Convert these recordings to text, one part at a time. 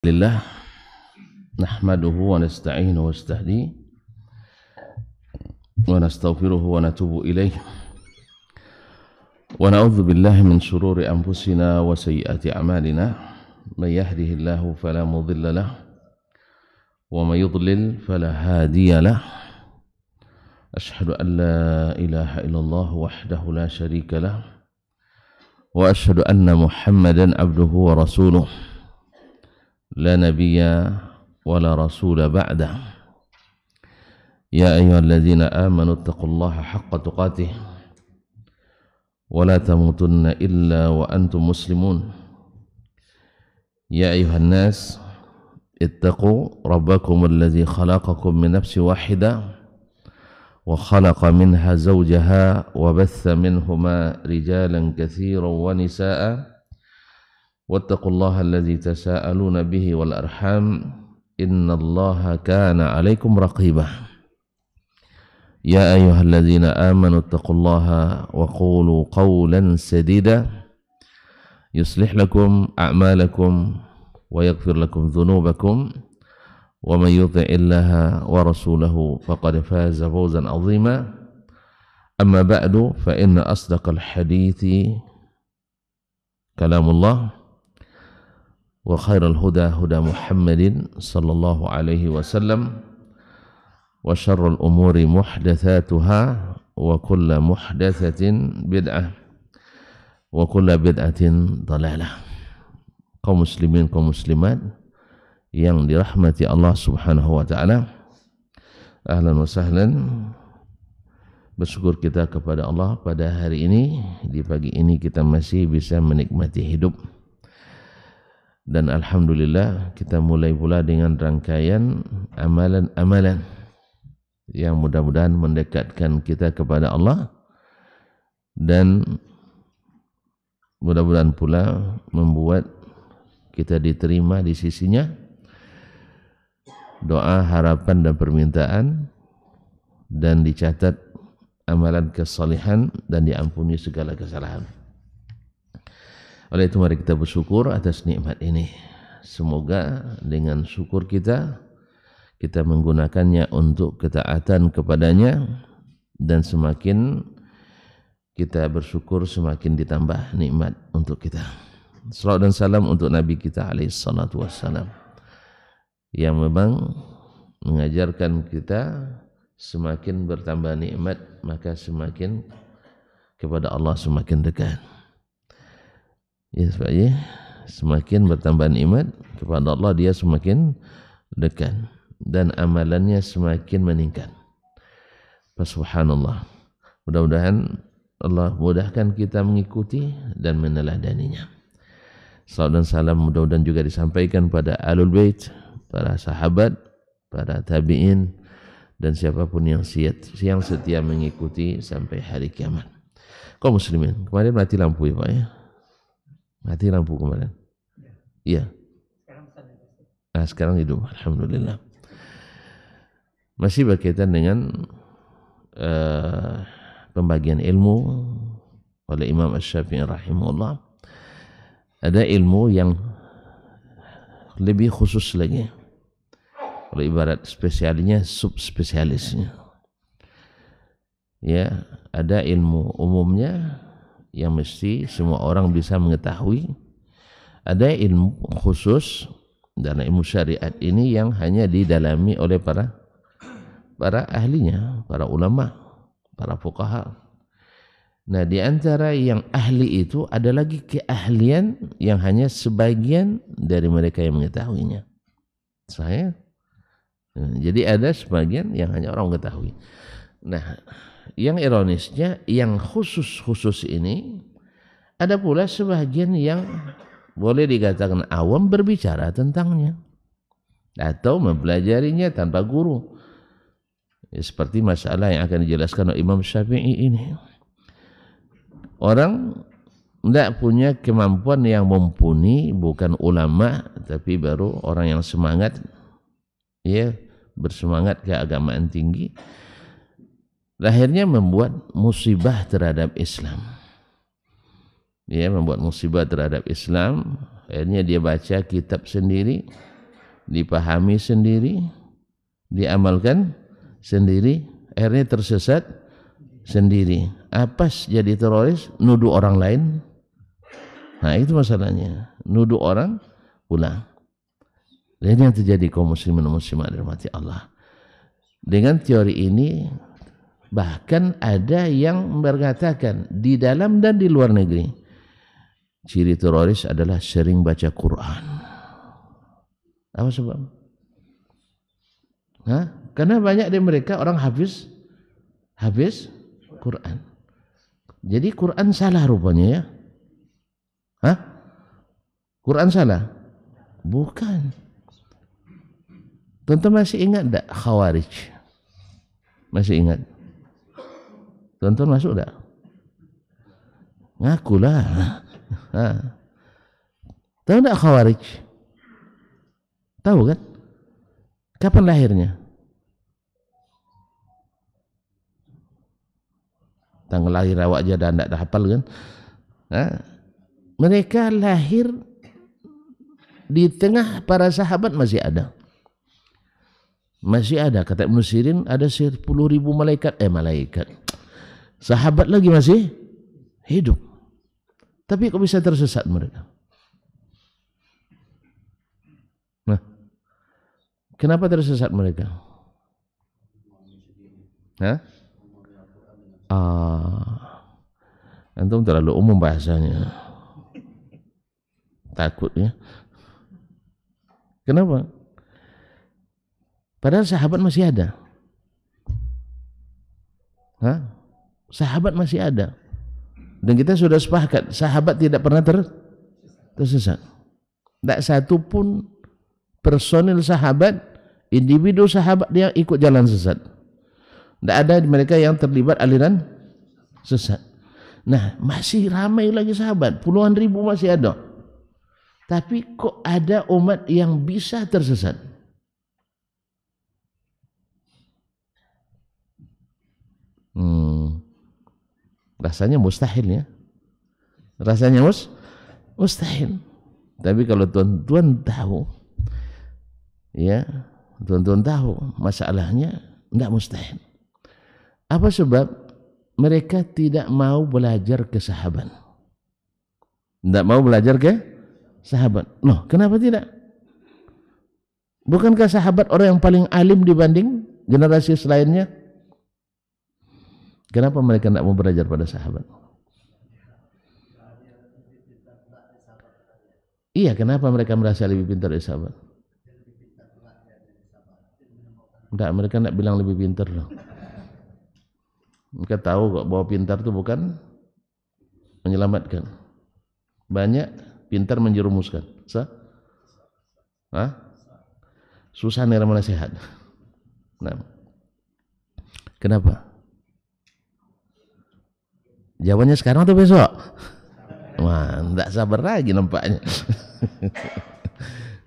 Lillah nahmaduhu wa nasta'inuhu wa nastahdihi wa nastaghfiruhu wa natubu ilaih wa na'udzu billahi min shururi anfusina wa sayyiati a'malina may yahdihillahu fala mudilla lahu wa may yudlil fala hadiya lahu ashhadu an la ilaha illallah wahdahu la syarika lahu wa ashhadu anna Muhammadan abduhu wa rasuluh la nabiyya wa la rasula ba'dah. Ya ayyuhalladzina amanu taqullaha haqqa tuqatih wa la tamutunna illa wa antum muslimun. Ya ayyuhan nas ittaqu rabbakum alladzi khalaqakum min nafsin wahidah wa khalaqa minha zawjaha wa batha minhuma rijalan katsiran wa nisaa'a wattaqullaha alladzi tasaaluna bihi wal arham innallaha kana 'alaikum raqibah. Ya ayyuhalladzina amanu taqullaha wa qulu qawlan sadida yuslih lakum a'malakum wa yaghfir lakum dhunubakum wa may yuti'illaha wa rasulahu faqad faza fawzan 'azima. Amma ba'du fa inna asdaqal hadithi kalamullah wa khairal huda huda Muhammadin sallallahu alaihi wasallam wa syarrul umuri muhdatsatuha wa kullu muhdatsatin bid'ah wa kullu bid'atin dhalalah. Kaum muslimin kaum muslimat yang dirahmati Allah Subhanahu wa taala, ahlan wa sahlan. Bersyukur kita kepada Allah pada hari ini, di pagi ini kita masih bisa menikmati hidup. Dan alhamdulillah kita mulai pula dengan rangkaian amalan-amalan yang mudah-mudahan mendekatkan kita kepada Allah dan mudah-mudahan pula membuat kita diterima di sisinya. Doa, harapan dan permintaan, dan dicatat amalan kesalehan dan diampuni segala kesalahan. Oleh itu mari kita bersyukur atas nikmat ini. Semoga dengan syukur kita menggunakannya untuk ketaatan kepadanya, dan semakin kita bersyukur semakin ditambah nikmat untuk kita. Salawat dan salam untuk Nabi kita alaihi salatu wassalam, yang memang mengajarkan kita semakin bertambah nikmat maka semakin kepada Allah semakin dekat. Ya, sebabnya semakin bertambah nikmat kepada Allah dia semakin dekat dan amalannya semakin meningkat. Subhanallah. Mudah-mudahan Allah mudahkan kita mengikuti dan meneladaninya. Salam dan salam mudah-mudahan juga disampaikan pada Ahlul Bait, para sahabat, para tabi'in, dan siapapun yang setia mengikuti sampai hari kiamat. Kaum muslimin, kemarin mati lampu ya Pak ya? Mati lampu kemarin? Iya. Sekarang hidup, alhamdulillah. Masih berkaitan dengan pembagian ilmu oleh Imam Asy-Syafi'i rahimahullah. Ada ilmu yang lebih khusus lagi. Kalau ibarat spesialnya, subspesialisnya. Ya, ada ilmu umumnya yang mesti semua orang bisa mengetahui. Ada ilmu khusus dalam ilmu syariat ini yang hanya didalami oleh para ahlinya, para ulama, para fuqaha. Nah, di antara yang ahli itu ada lagi keahlian yang hanya sebagian dari mereka yang mengetahuinya. Jadi ada sebagian yang hanya orang mengetahui. Nah, yang ironisnya, yang khusus ini ada pula sebagian yang boleh dikatakan awam berbicara tentangnya atau mempelajarinya tanpa guru. Ya, seperti masalah yang akan dijelaskan oleh Imam Syafi'i ini. Orang tidak punya kemampuan yang mumpuni, bukan ulama, tapi baru orang yang semangat, ya, bersemangat keagamaan tinggi. Lahirnya membuat musibah terhadap Islam. Ya, membuat musibah terhadap Islam. Akhirnya dia baca kitab sendiri dipahami sendiri, diamalkan sendiri, akhirnya tersesat sendiri. Apes jadi teroris, nuduh orang lain. Nah itu masalahnya, nuduh orang pulang. Dan yang terjadi kaum muslimin dan muslimat dirahmati Allah. Dengan teori ini bahkan ada yang berkatakan di dalam dan di luar negeri ciri teroris adalah sering baca Quran. Apa sebab? Karena banyak dari mereka orang hafiz Quran. Jadi Quran salah rupanya ya. Quran salah? Bukan. Tonton masih ingat tak Khawarij? Masih ingat? Tonton masuk tak? Ngakulah. Tahu tak Khawarij? Tahu kan? Kapan lahirnya? Tanggal lahir awak aja dah tak hafal kan? Mereka lahir di tengah para sahabat masih ada. Masih ada, kata Ibnu Sirin, ada 10.000 malaikat. Sahabat lagi masih hidup. Tapi kok bisa tersesat mereka? Nah, kenapa tersesat mereka? Antum terlalu umum bahasanya. Takut ya. Kenapa? Padahal sahabat masih ada. Sahabat masih ada. Dan kita sudah sepakat, sahabat tidak pernah tersesat. Tidak satu pun personil sahabat, individu sahabat yang ikut jalan sesat. Tidak ada mereka yang terlibat aliran sesat. Nah, masih ramai lagi sahabat, puluhan ribu masih ada. Tapi kok ada umat yang bisa tersesat? Rasanya mustahil ya. Rasanya mustahil. Tapi kalau tuan-tuan tahu, ya, tuan-tuan tahu masalahnya tidak mustahil. Apa sebab? Mereka tidak mau belajar ke sahabat. Tidak mau belajar ke sahabat. Loh, kenapa tidak? Bukankah sahabat orang yang paling alim dibanding generasi selainnya? Kenapa mereka tidak mau belajar pada sahabat? Iya, kenapa mereka merasa lebih pintar dari sahabat? Tidak, mereka tidak bilang lebih pintar loh. Mereka tahu kok bahwa pintar itu bukan menyelamatkan. Banyak pintar menjerumuskan. Susah nerima nasihat. Nah, kenapa? Jawabannya sekarang atau besok? Wah, tidak sabar lagi nampaknya.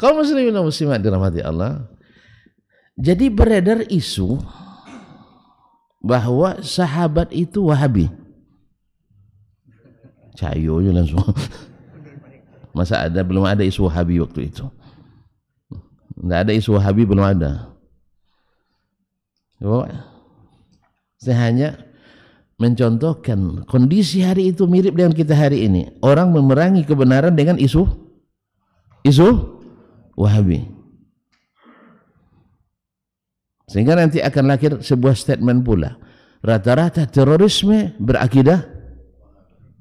Kaum muslimin dan muslimat dirahmati Allah. Jadi beredar isu bahwa sahabat itu Wahabi. Cayonya langsung. Masa ada, belum ada isu Wahabi waktu itu. Tidak ada isu Wahabi, belum ada. Saya hanya mencontohkan kondisi hari itu mirip dengan kita hari ini. Orang memerangi kebenaran dengan isu Wahabi. Sehingga nanti akan lahir sebuah statement pula. Rata-rata terorisme berakidah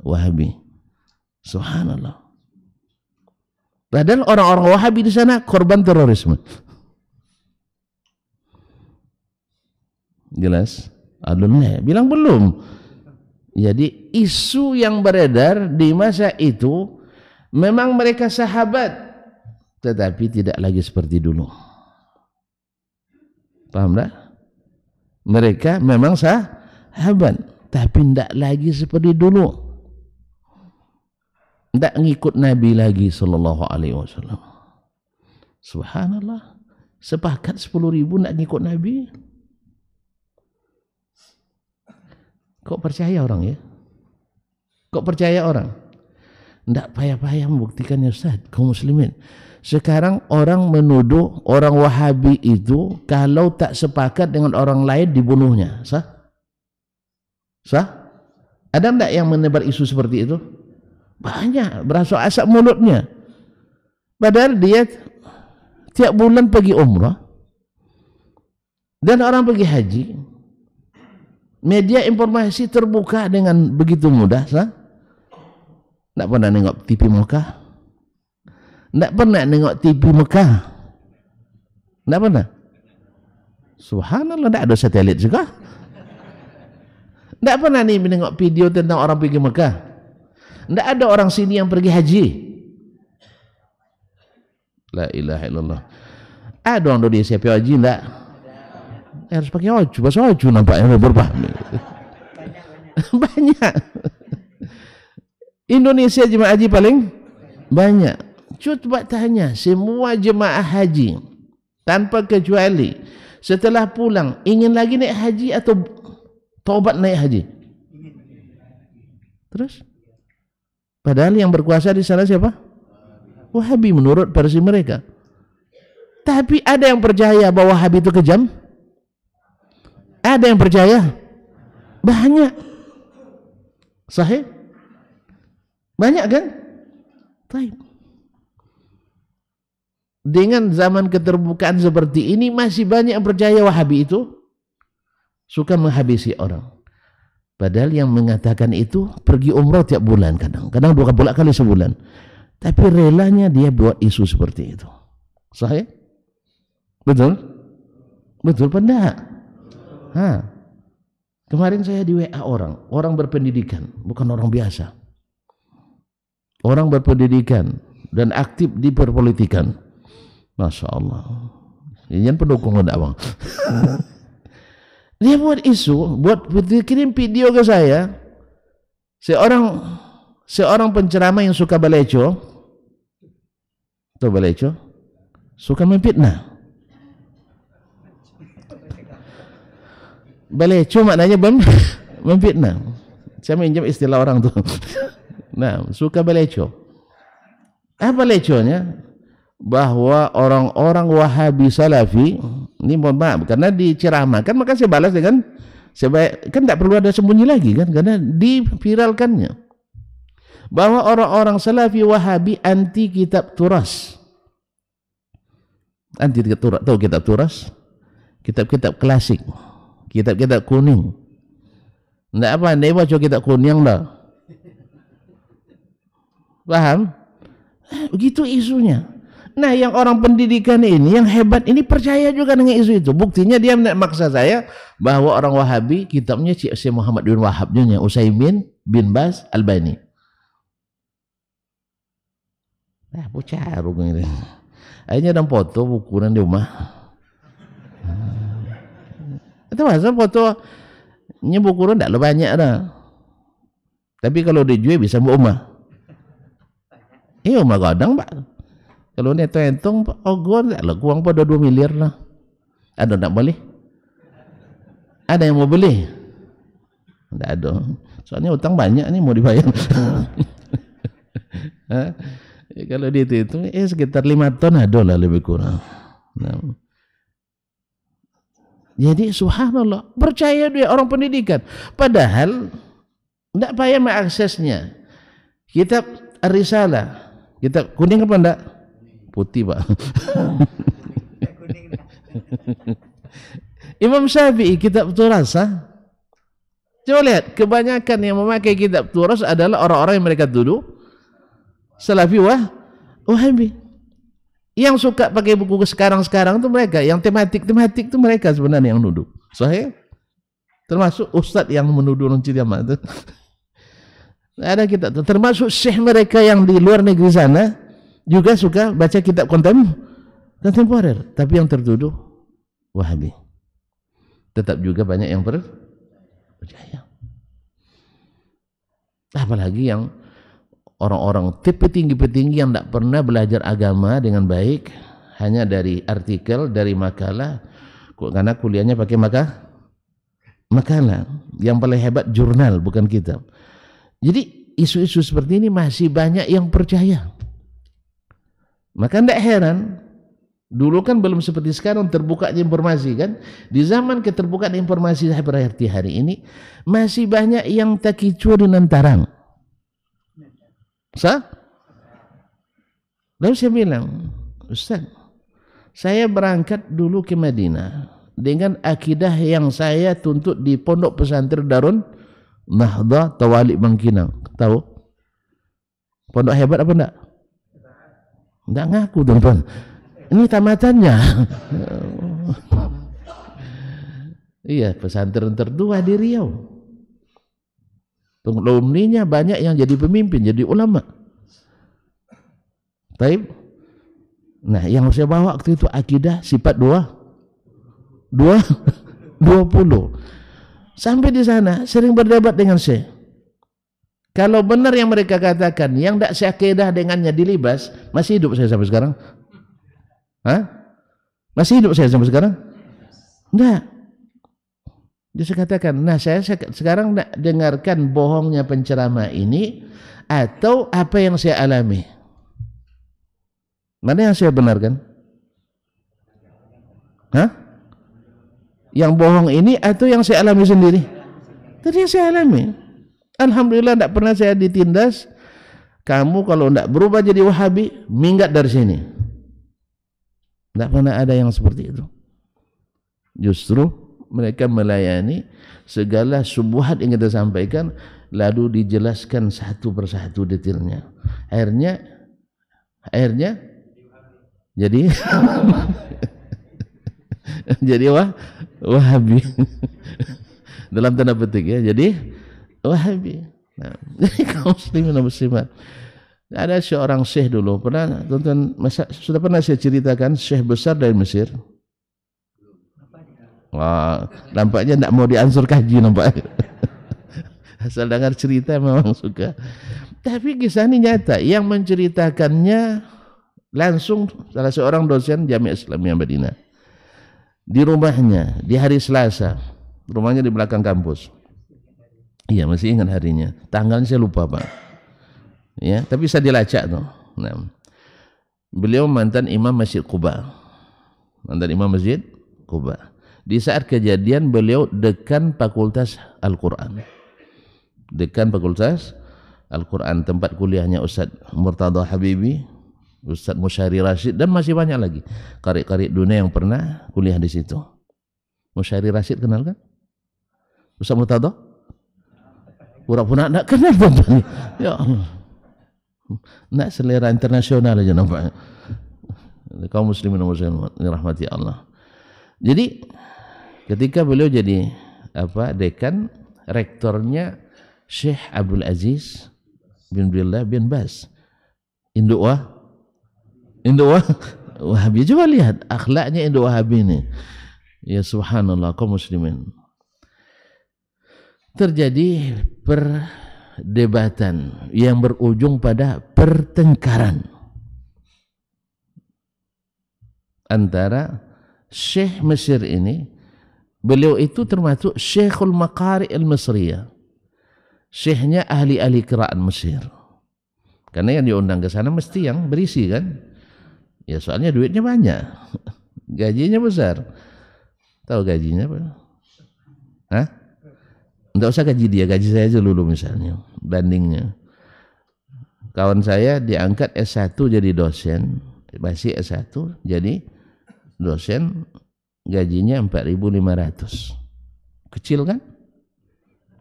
Wahabi. Subhanallah. Padahal orang-orang Wahabi di sana korban terorisme. Jelas? Alhamdulillah, bilang belum. Jadi isu yang beredar di masa itu memang mereka sahabat, tetapi tidak lagi seperti dulu. Paham tak? Mereka memang sahabat, tapi tidak lagi seperti dulu. Tidak ngikut Nabi lagi sallallahu alaihi wasallam. Subhanallah. Sepakat 10.000 nak ngikut Nabi. Kok percaya orang ya? Kok percaya orang? Tidak payah-payah membuktikannya Ustaz, kaum muslimin. Sekarang orang menuduh orang Wahabi itu kalau tak sepakat dengan orang lain dibunuhnya. Sah? Sah? Ada tidak yang menebar isu seperti itu? Banyak, berasal asap mulutnya. Padahal dia tiap bulan pergi umrah dan orang pergi haji. Media informasi terbuka dengan begitu mudah. Sah? Tak pernah nengok TV Mekah. Tak pernah nengok TV Mekah. Tak pernah. Subhanallah, tak ada satelit juga. Tak pernah nih menengok video tentang orang pergi Mekah. Tak ada orang sini yang pergi haji. La ilaha illallah. Ada orang Indonesia pergi haji tak? Harus pakai baju. Bahasa baju nampaknya berubah. Banyak. Indonesia jemaah haji paling banyak. Coba tanya semua jemaah haji tanpa kecuali setelah pulang ingin lagi naik haji atau taubat naik haji? Terus? Padahal yang berkuasa di sana siapa? Wahabi menurut versi mereka. Tapi ada yang percaya bahwa Wahabi itu kejam? Ada yang percaya? Banyak. Sahih? Banyak kan? Baik. Dengan zaman keterbukaan seperti ini masih banyak yang percaya Wahabi itu suka menghabisi orang. Padahal yang mengatakan itu pergi umrah tiap bulan, kadang-kadang 2 kali sebulan. Tapi relanya dia buat isu seperti itu. Sahih? Betul? Betul apa enggak? Kemarin saya di WA orang berpendidikan, bukan orang biasa. Orang berpendidikan dan aktif di perpolitikan. Masya Allah. Ini pendukung dakwah. Dia buat isu, kirim video ke saya. Seorang penceramah yang suka baleco. Tahu baleco? Suka memfitnah. Baleco maknanya memfitnah. Saya minjam istilah orang tuh. Nah, suka baleco. Apa leconya? Bahwa orang-orang Wahabi Salafi, ini mohon maaf karena diceramahkan, maka saya balas dengan kan tidak perlu ada sembunyi lagi kan, karena diviralkannya bahwa orang-orang Salafi Wahabi anti kitab turas. Anti kitab turas. Tahu kitab turas? Kitab-kitab klasik, kitab-kitab kuning. Tidak apa, dia baca kitab kuning lah. Paham? Begitu isunya. Nah, yang orang pendidikan ini, yang hebat ini percaya juga dengan isu itu. Buktinya dia maksa saya bahwa orang Wahabi kitabnya Syekh Muhammad bin Wahab, Utsaimin bin Baz, Albani. Nah, bocah ini. Akhirnya ada foto ukuran di rumah. Itu masa foto ukuran tidak banyak dah. Tapi kalau dijual bisa rumah. Rumah kadang Pak. Kalau ni hitung gue lah kurang pada 2 miliar lah. Ada tak boleh? Ada yang mau beli? Tak ada. Soalnya utang banyak ni mau dibayar. Kalau dihitung sekitar 5 ton ada lah lebih kurang. Nah. Jadi subhanallah, percaya dia orang pendidikan. Padahal tak payah mengaksesnya. Kitab Ar-Risalah, kitab kuning apa enggak? Putih Pak. Imam Syafi'i kitab turas. Coba lihat, kebanyakan yang memakai kitab turas adalah orang-orang yang mereka tuduh Salafi Wahabi. Yang suka pakai buku sekarang-sekarang itu mereka, yang tematik itu mereka sebenarnya yang nuduh. Sahih? Termasuk ustadz yang menuduh Nunci Diamat itu. Ada kitab, termasuk syekh mereka yang di luar negeri sana juga suka baca kitab kontemporer, tapi yang tertuduh Wahabi. Tetap juga banyak yang percaya. Apalagi yang orang-orang petinggi-petinggi yang tidak pernah belajar agama dengan baik, hanya dari artikel, dari makalah, karena kuliahnya pakai makalah. Yang paling hebat jurnal, bukan kitab. Jadi isu-isu seperti ini masih banyak yang percaya. Maka tidak heran, dulu kan belum seperti sekarang terbukanya informasi kan. Di zaman keterbukaan informasi seperti hari ini, masih banyak yang takicua dengan tarang. Lalu saya bilang, Ustaz, saya berangkat dulu ke Madinah dengan akidah yang saya tuntut di pondok pesantren Darun Nahdah Tawalik Bangkinang. Tahu? Pondok hebat apa enggak? Enggak ngaku teman-teman. Ini tamatannya. Iya, pesantren tertua di Riau. Alumninya banyak yang jadi pemimpin, jadi ulama. Taib. Nah, yang saya bawa waktu itu akidah sifat 20. Sampai di sana sering berdebat dengan Syekh. Kalau benar yang mereka katakan, yang tidak seakidah dengannya dilibas, masih hidup saya sampai sekarang? Hah? Masih hidup saya sampai sekarang? Enggak. Dia katakan, nah saya sekarang tidak dengarkan bohongnya penceramah ini atau apa yang saya alami. Mana yang saya benarkan? Hah? Yang bohong ini atau yang saya alami sendiri? Tadi yang saya alami. Alhamdulillah tidak pernah saya ditindas. Kamu kalau tidak berubah jadi Wahabi, minggat dari sini. Tidak pernah ada yang seperti itu. Justru mereka melayani segala subuhat yang kita sampaikan, lalu dijelaskan satu persatu detailnya. Akhirnya jadi jadi Wahabi dalam tanda petik ya. Jadi Wahabi. Nah, jadi kaum muslimin dan muslimat. Ada seorang syekh dulu pernah tonton, sudah pernah saya ceritakan, syekh besar dari Mesir. Wah, nampaknya tidak mau diansur kaji nampaknya. Asal dengar cerita memang suka. Tapi kisah ini nyata, yang menceritakannya langsung salah seorang dosen Jami'ah Islamiyah Madinah. Di rumahnya di hari Selasa, rumahnya di belakang kampus. Iya, masih ingat harinya. Tanggalnya saya lupa, Pak. Ya, tapi bisa dilacak tuh. Nah, beliau mantan imam Masjid Quba. Mantan imam Masjid Quba. Di saat kejadian beliau dekan Fakultas Al-Quran. Dekan Fakultas Al-Quran, tempat kuliahnya Ustaz Murtada Habibi, Ustaz Musyari Rashid, dan masih banyak lagi qari-qari dunia yang pernah kuliah di situ. Musyari Rashid kenal kan? Ustaz Murtada? Pura-pura nak kenal teman. Ya Allah. Nak selera internasional aja nampaknya. Kaum muslimin dan muslimat dirahmati Allah. Jadi ketika beliau jadi dekan, rektornya Syekh Abdul Aziz bin Billah bin Baz. Induk Wahabi. Coba lihat akhlaknya Induk Wahabi ini. Ya subhanallah, kaum muslimin. Terjadi perdebatan yang berujung pada pertengkaran antara Syekh Mesir ini. Beliau itu termasuk Syekhul Maqari al-Misriyah, syekhnya ahli-ahli qira'at Mesir, karena yang diundang ke sana mesti yang berisi kan ya, soalnya duitnya banyak. Gajinya besar. Tahu gajinya apa? Hah? Enggak usah gaji dia, gaji saya aja dulu misalnya, bandingnya. Kawan saya diangkat S1 jadi dosen, masih S1 jadi dosen, gajinya 4.500. Kecil kan?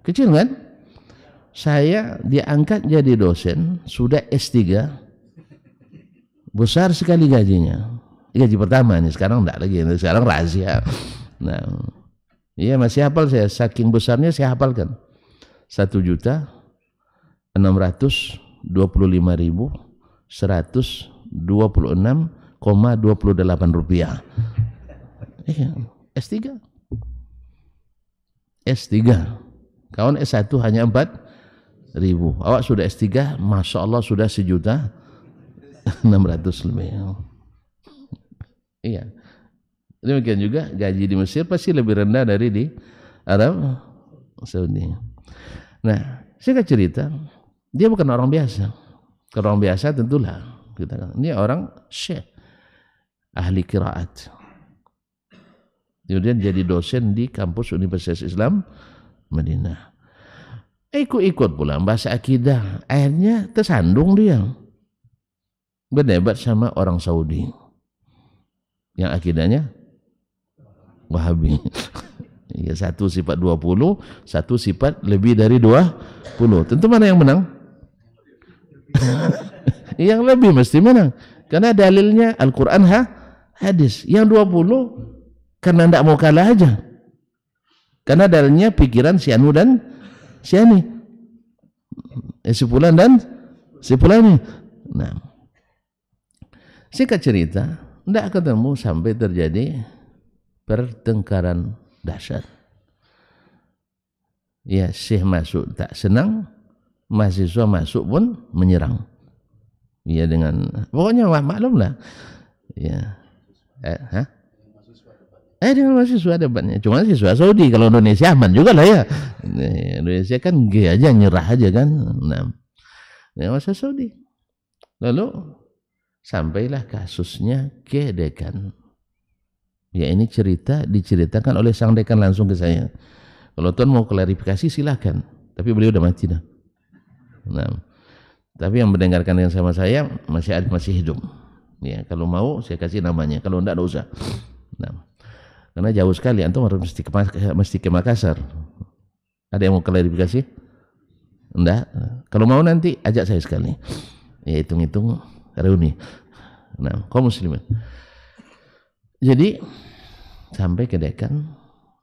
Kecil kan? Saya diangkat jadi dosen, sudah S3, besar sekali gajinya. Gaji pertama nih, sekarang enggak lagi, sekarang rahasia. Nah, iya masih hafal saya, saking besarnya saya hafalkan. 1.625.126,28 rupiah. S3. Kawan S1 hanya 4.000. Awak sudah S3, Masya Allah sudah 1.600.000 lebih. Iya. Demikian juga gaji di Mesir pasti lebih rendah dari di Arab Saudi. Nah, saya cerita, Dia bukan orang biasa. Kalau orang biasa tentulah kita kan, ini orang syekh, ahli qiraat. Kemudian jadi dosen di kampus Universitas Islam Madinah. Ikut-ikut pula bahasa akidah. Akhirnya tersandung dia. Berdebat sama orang Saudi. Yang akidahnya Wahabi. Ya, satu sifat 20, satu sifat lebih dari 20. Tentu mana yang menang? Yang lebih mesti menang. Karena dalilnya Al-Quran hadis. Yang 20 karena tidak mau kalah aja. Karena dalilnya pikiran si Anu dan si Ani. Si Fulan dan si Fulani. Nah, singkat cerita, tidak ketemu sampai terjadi pertengkaran dahsyat. Ya, Syekh masuk tak senang, mahasiswa masuk pun menyerang. Ya, dengan pokoknya maklumlah. Ya, dengan mahasiswa debatnya. Cuma siswa Saudi, kalau Indonesia aman juga lah ya. Indonesia kan G aja, nyerah aja kan. Nah, masa Saudi. Lalu sampailah kasusnya ke dekan. Ya, ini diceritakan oleh sang dekan langsung ke saya. Kalau tuan mau klarifikasi silahkan. Tapi beliau udah mati dah. Nah, tapi yang mendengarkan yang sama saya masih hidup. Ya, kalau mau saya kasih namanya. Kalau enggak usah. Nah, karena jauh sekali, antum harus mesti ke Makassar. Ada yang mau klarifikasi? Enggak. Kalau mau nanti ajak saya sekali. Ya, hitung-hitung reuni. Nah, kaum muslimin. Jadi sampai ke dekan,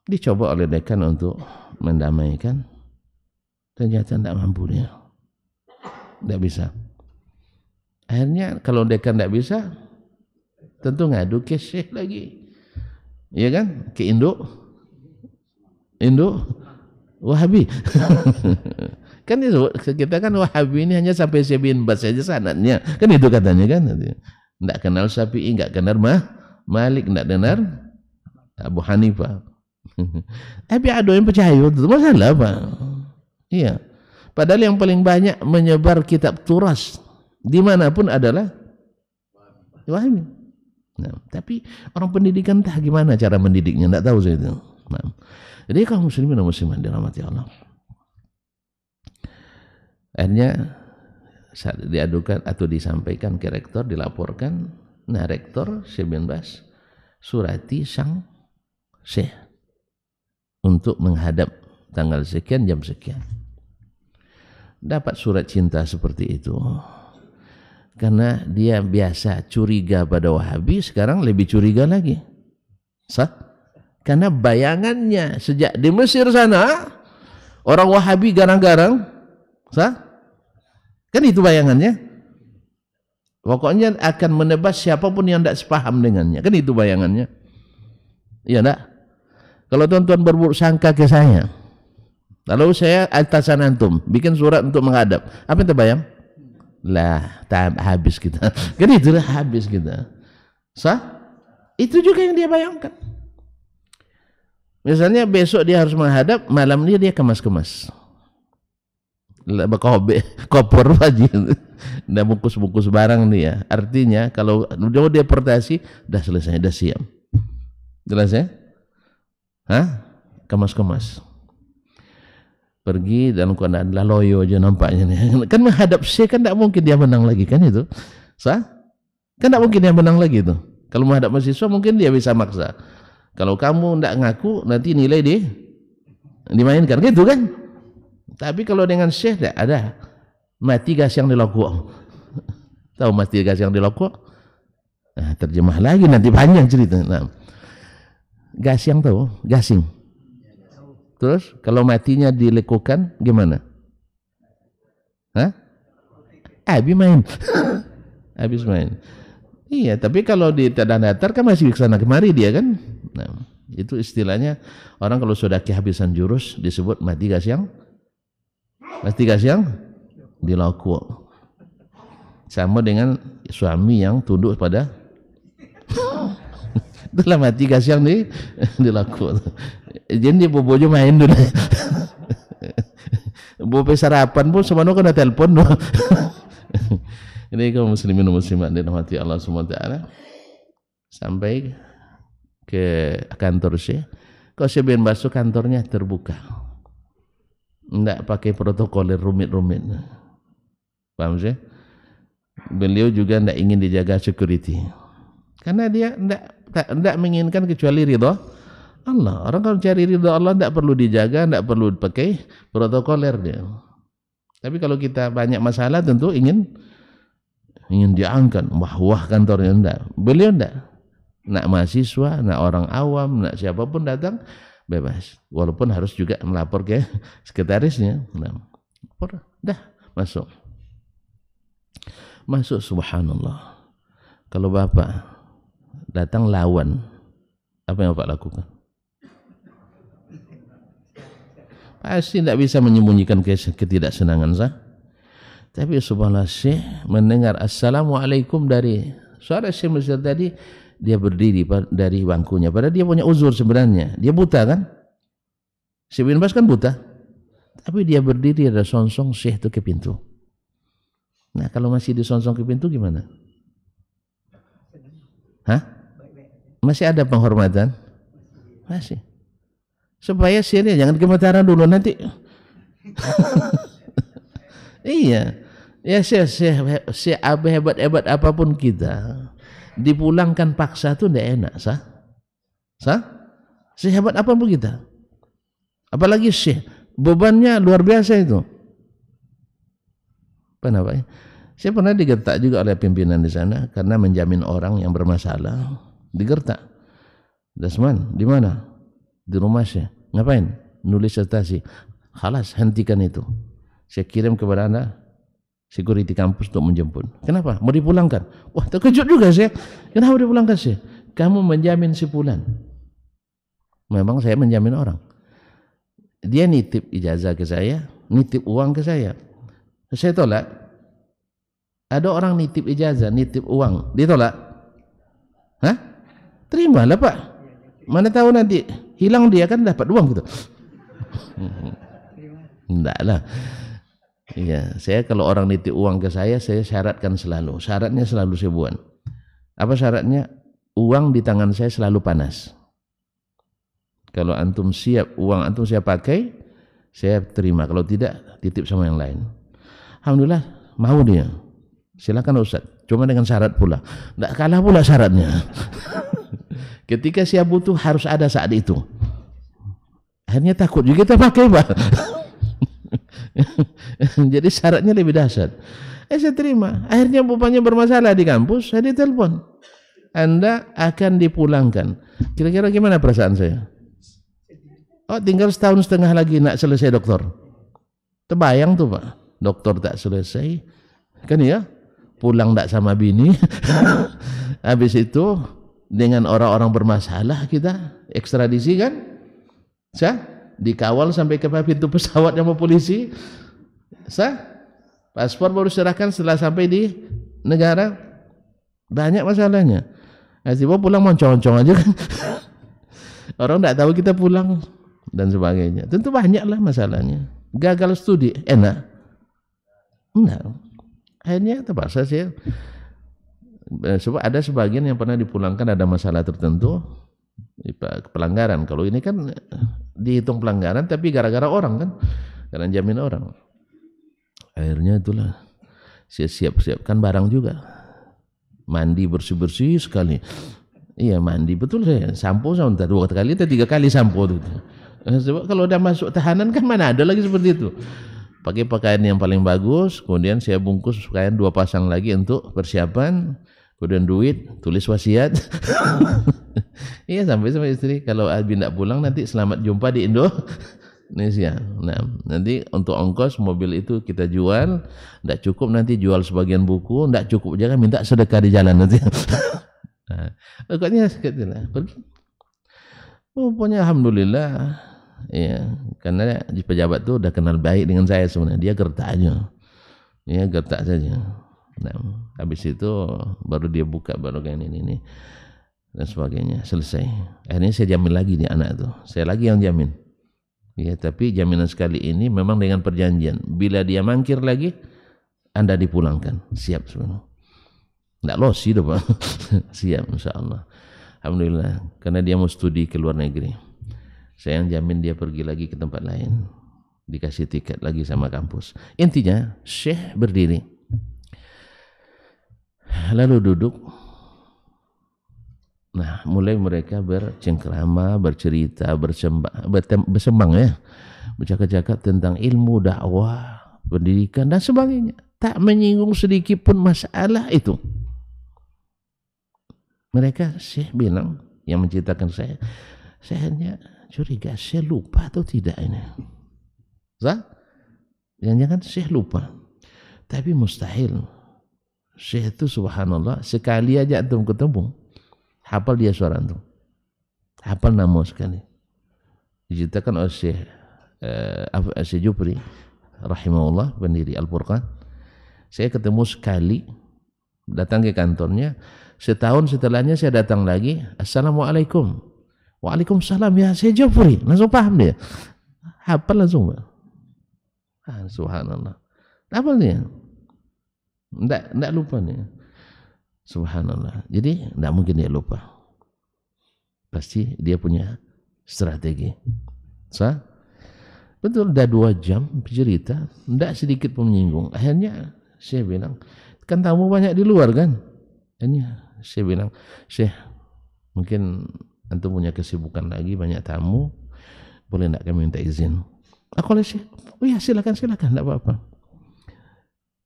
dicoba oleh dekan untuk mendamaikan, ternyata tidak mampu dia. Tidak bisa. Akhirnya kalau dekan tidak bisa, tentu ngadu ke Syekh lagi. Iya kan? Ke Indo Wahabi. Kan itu kita kan Wahabi ini hanya sampai Syekh bin Baz saja sanadnya. Kan itu katanya kan. Tidak kenal Syafi'i, enggak kenal Malik, enggak kenal Abu Hanifah. Tapi ada yang percaya itu masalah apa? Iya. Padahal yang paling banyak menyebar kitab turas dimanapun adalah Wahabi. Nah, tapi orang pendidikan entah gimana cara mendidiknya, tidak tahu saya itu. Nah, jadi kaum muslimin dan muslimat dirahmati Allah. Akhirnya saat diadukan atau disampaikan ke rektor, dilaporkan, nah rektor Syekh bin Baz surati sang Syekh untuk menghadap tanggal sekian jam sekian. Dapat surat cinta seperti itu. Karena dia biasa curiga pada Wahabi, sekarang lebih curiga lagi. Karena bayangannya sejak di Mesir sana, orang Wahabi garang-garang, kan itu bayangannya. Pokoknya akan menebas siapapun yang tidak sepaham dengannya, kan itu bayangannya. Iya enggak? Kalau tuan-tuan berburuk sangka ke saya, lalu saya atasan antum, bikin surat untuk menghadap, apa yang terbayang? Lah, habis kita. Kan itulah habis kita. Itu juga yang dia bayangkan. Misalnya besok dia harus menghadap, malam dia kemas-kemas. Kopor aja. Dah bungkus-bungkus barang dia. Artinya kalau dia deportasi, dah selesai, dah siap. Jelas ya? Kemas-kemas. Pergi dalam keadaan loyo aja nampaknya nih. Kan menghadap Syekh kan tidak mungkin dia menang lagi kan itu. Kan tidak mungkin dia menang lagi itu. Kalau menghadap mahasiswa mungkin dia bisa maksa. Kalau kamu tidak ngaku nanti nilai dimainkan gitu kan. Tapi kalau dengan Syekh tidak ada. Mati gas yang dilokok. Tahu mati gas yang dilokok? Nah, terjemah lagi nanti panjang cerita. Nah, gas yang tahu, gasing. Terus kalau matinya dilekukan gimana? Habis main. Habis main. Iya, tapi kalau di tanah datar kan masih kesana kemari dia kan. Nah, itu istilahnya orang kalau sudah kehabisan jurus disebut mati gas yang dilokok. Sama dengan suami yang tunduk pada itulah mati gas yang dilokok. Jadi dia bobojo main dulu. Bope sarapan pun semana kena telepon. Ini kaum muslimin dan muslimat dirahmati Allah Subhanahu wa taala. Sampai ke kantor Syekh. Kalau Syekh bin Baz kantornya terbuka. Enggak pakai protokol rumit-rumit. Paham sih? Beliau juga enggak ingin dijaga security. Karena dia enggak menginginkan kecuali ridha Allah. Orang kalau cari ridha Allah enggak perlu dijaga, enggak perlu pakai protokoler dia. Tapi kalau kita banyak masalah tentu ingin diangkat, wah kantornya enggak. Beliau enggak. Nak mahasiswa, nak orang awam, nak siapapun datang bebas. Walaupun harus juga melapor ke sekretarisnya. Nah, dah masuk. Masuk, subhanallah. Kalau Bapak datang lawan, apa yang Bapak lakukan? Pasti tidak bisa menyembunyikan ketidaksenangan sah. Tapi subhanallah, Syekh mendengar assalamualaikum dari suara Syekh Muslim tadi, dia berdiri dari bangkunya. Padahal dia punya uzur sebenarnya. Dia buta kan? Syekh bin Baz kan buta. Tapi dia berdiri ada sonsong Syekh itu ke pintu. Nah kalau masih disonsong ke pintu gimana? Hah? Masih ada penghormatan? Masih. Supaya Syekhnya jangan gemetaran dulu nanti. Iya. Ya Syekh hebat-hebat apapun kita, dipulangkan paksa tuh tidak enak, sah? Sehebat apapun kita, apalagi Syekh, bebannya luar biasa itu. Kenapa? Saya pernah digertak juga oleh pimpinan di sana karena menjamin orang yang bermasalah, digertak. Dasman, di mana? Di rumah Syekh. Ngapain? Nulis disertasi. Khalas, hentikan itu. Saya kirim kepada Anda security kampus untuk menjemput. Kenapa? Mau dipulangkan. Wah, terkejut juga saya. Kenapa dipulangkan sih? Kamu menjamin sebulan. Memang saya menjamin orang. Dia nitip ijazah ke saya, nitip uang ke saya. Saya tolak. Ada orang nitip ijazah, nitip uang, ditolak. Hah? Terimalah Pak. Mana tahu nanti hilang dia kan dapat uang gitu. Enggak lah. Iya, saya kalau orang nitip uang ke saya syaratkan selalu. Syaratnya selalu saya buat. Apa syaratnya? Uang di tangan saya selalu panas. Kalau antum siap, uang antum saya pakai, saya terima. Kalau tidak, titip sama yang lain. Alhamdulillah, mau dia. Silakan Ustaz. Cuma dengan syarat pula. Tidak kalah pula syaratnya. Ketika saya butuh harus ada saat itu. Akhirnya takut juga kita pakai Pak. Jadi syaratnya lebih dahsyat. Saya terima. Akhirnya bapaknya bermasalah di kampus, saya ditelepon. Anda akan dipulangkan. Kira-kira gimana perasaan saya? Oh, tinggal setahun setengah lagi nak selesai doktor. Terbayang tuh Pak, doktor tak selesai, kan ya? Pulang tak sama bini. Habis itu dengan orang-orang bermasalah kita ekstradisi kan? Dikawal sampai ke pintu pesawat sama polisi. Paspor baru serahkan setelah sampai di negara. Banyak masalahnya. Tiba pulang moncong-moncong aja kan. Orang tidak tahu kita pulang dan sebagainya. Tentu banyaklah masalahnya. Gagal studi enak? Enggak. Akhirnya terpaksa saya. Sebab ada sebagian yang pernah dipulangkan ada masalah tertentu, pelanggaran. Kalau ini kan dihitung pelanggaran tapi gara-gara orang kan, karena jamin orang. Akhirnya itulah saya siap-siapkan barang juga, mandi bersih-bersih sekali. Iya mandi betul saya, sampo sampai 2 kali atau 3 kali sampo itu. Sebab kalau udah masuk tahanan kan mana ada lagi seperti itu. Pakai pakaian yang paling bagus, kemudian saya bungkus pakaian 2 pasang lagi untuk persiapan. Kemudian duit, tulis wasiat. Iya sampai sama istri. Kalau Abi tidak pulang nanti selamat jumpa di Indonesia. Nah, nanti untuk ongkos mobil itu kita jual. Tidak cukup nanti jual sebagian buku. Tidak cukup jangan minta sedekah di jalan nanti. Nah, pokoknya seketilah pergi. Pokoknya alhamdulillah. Ya, karena pejabat itu udah kenal baik dengan saya sebenarnya. Dia gertak aja. Ya gertak saja. Nah, habis itu baru dia buka baru kayak ini dan sebagainya selesai. Akhirnya saya jamin lagi nih anak itu, saya lagi yang jamin. Ya, tapi jaminan sekali ini memang dengan perjanjian. Bila dia mangkir lagi, Anda dipulangkan. Siap sebenarnya. Tidak losi dah Pak. Siap insyaAllah. Alhamdulillah. Karena dia mau studi ke luar negeri. Saya yang jamin dia pergi lagi ke tempat lain. Dikasih tiket lagi sama kampus. Intinya, Syekh berdiri. Lalu duduk. Nah, mulai mereka bercengkrama, bercerita, bersembang ya. Bercakap-cakap tentang ilmu, dakwah, pendidikan dan sebagainya. Tak menyinggung sedikit pun masalah itu. Mereka, Syekh bilang, yang menceritakan saya hanya curiga, saya lupa atau tidak ini. Jangan-jangan Syekh lupa. Tapi mustahil. Syekh itu subhanallah, sekali aja antum ketemu, hafal dia suara antum. Hafal nama sekali. Diceritakan oleh Syekh Jupri rahimahullah, pendiri Al-Furqan. Saya ketemu sekali, datang ke kantornya. Setahun setelahnya saya datang lagi, assalamualaikum. Waalaikumsalam, ya Syekh Jupri. Langsung paham dia. Hafal langsung. Subhanallah. Hafal dia. Tidak lupa nih. Subhanallah. Jadi tidak mungkin dia lupa. Pasti dia punya strategi. Betul, dah 2 jam cerita, tidak sedikit pun menyinggung. Akhirnya saya bilang, kan tamu banyak di luar kan? Akhirnya saya bilang, Syekh, mungkin antum punya kesibukan lagi, banyak tamu, boleh tidak kami minta izin? Aku oleh Syekh, oh ya silakan, tidak apa-apa.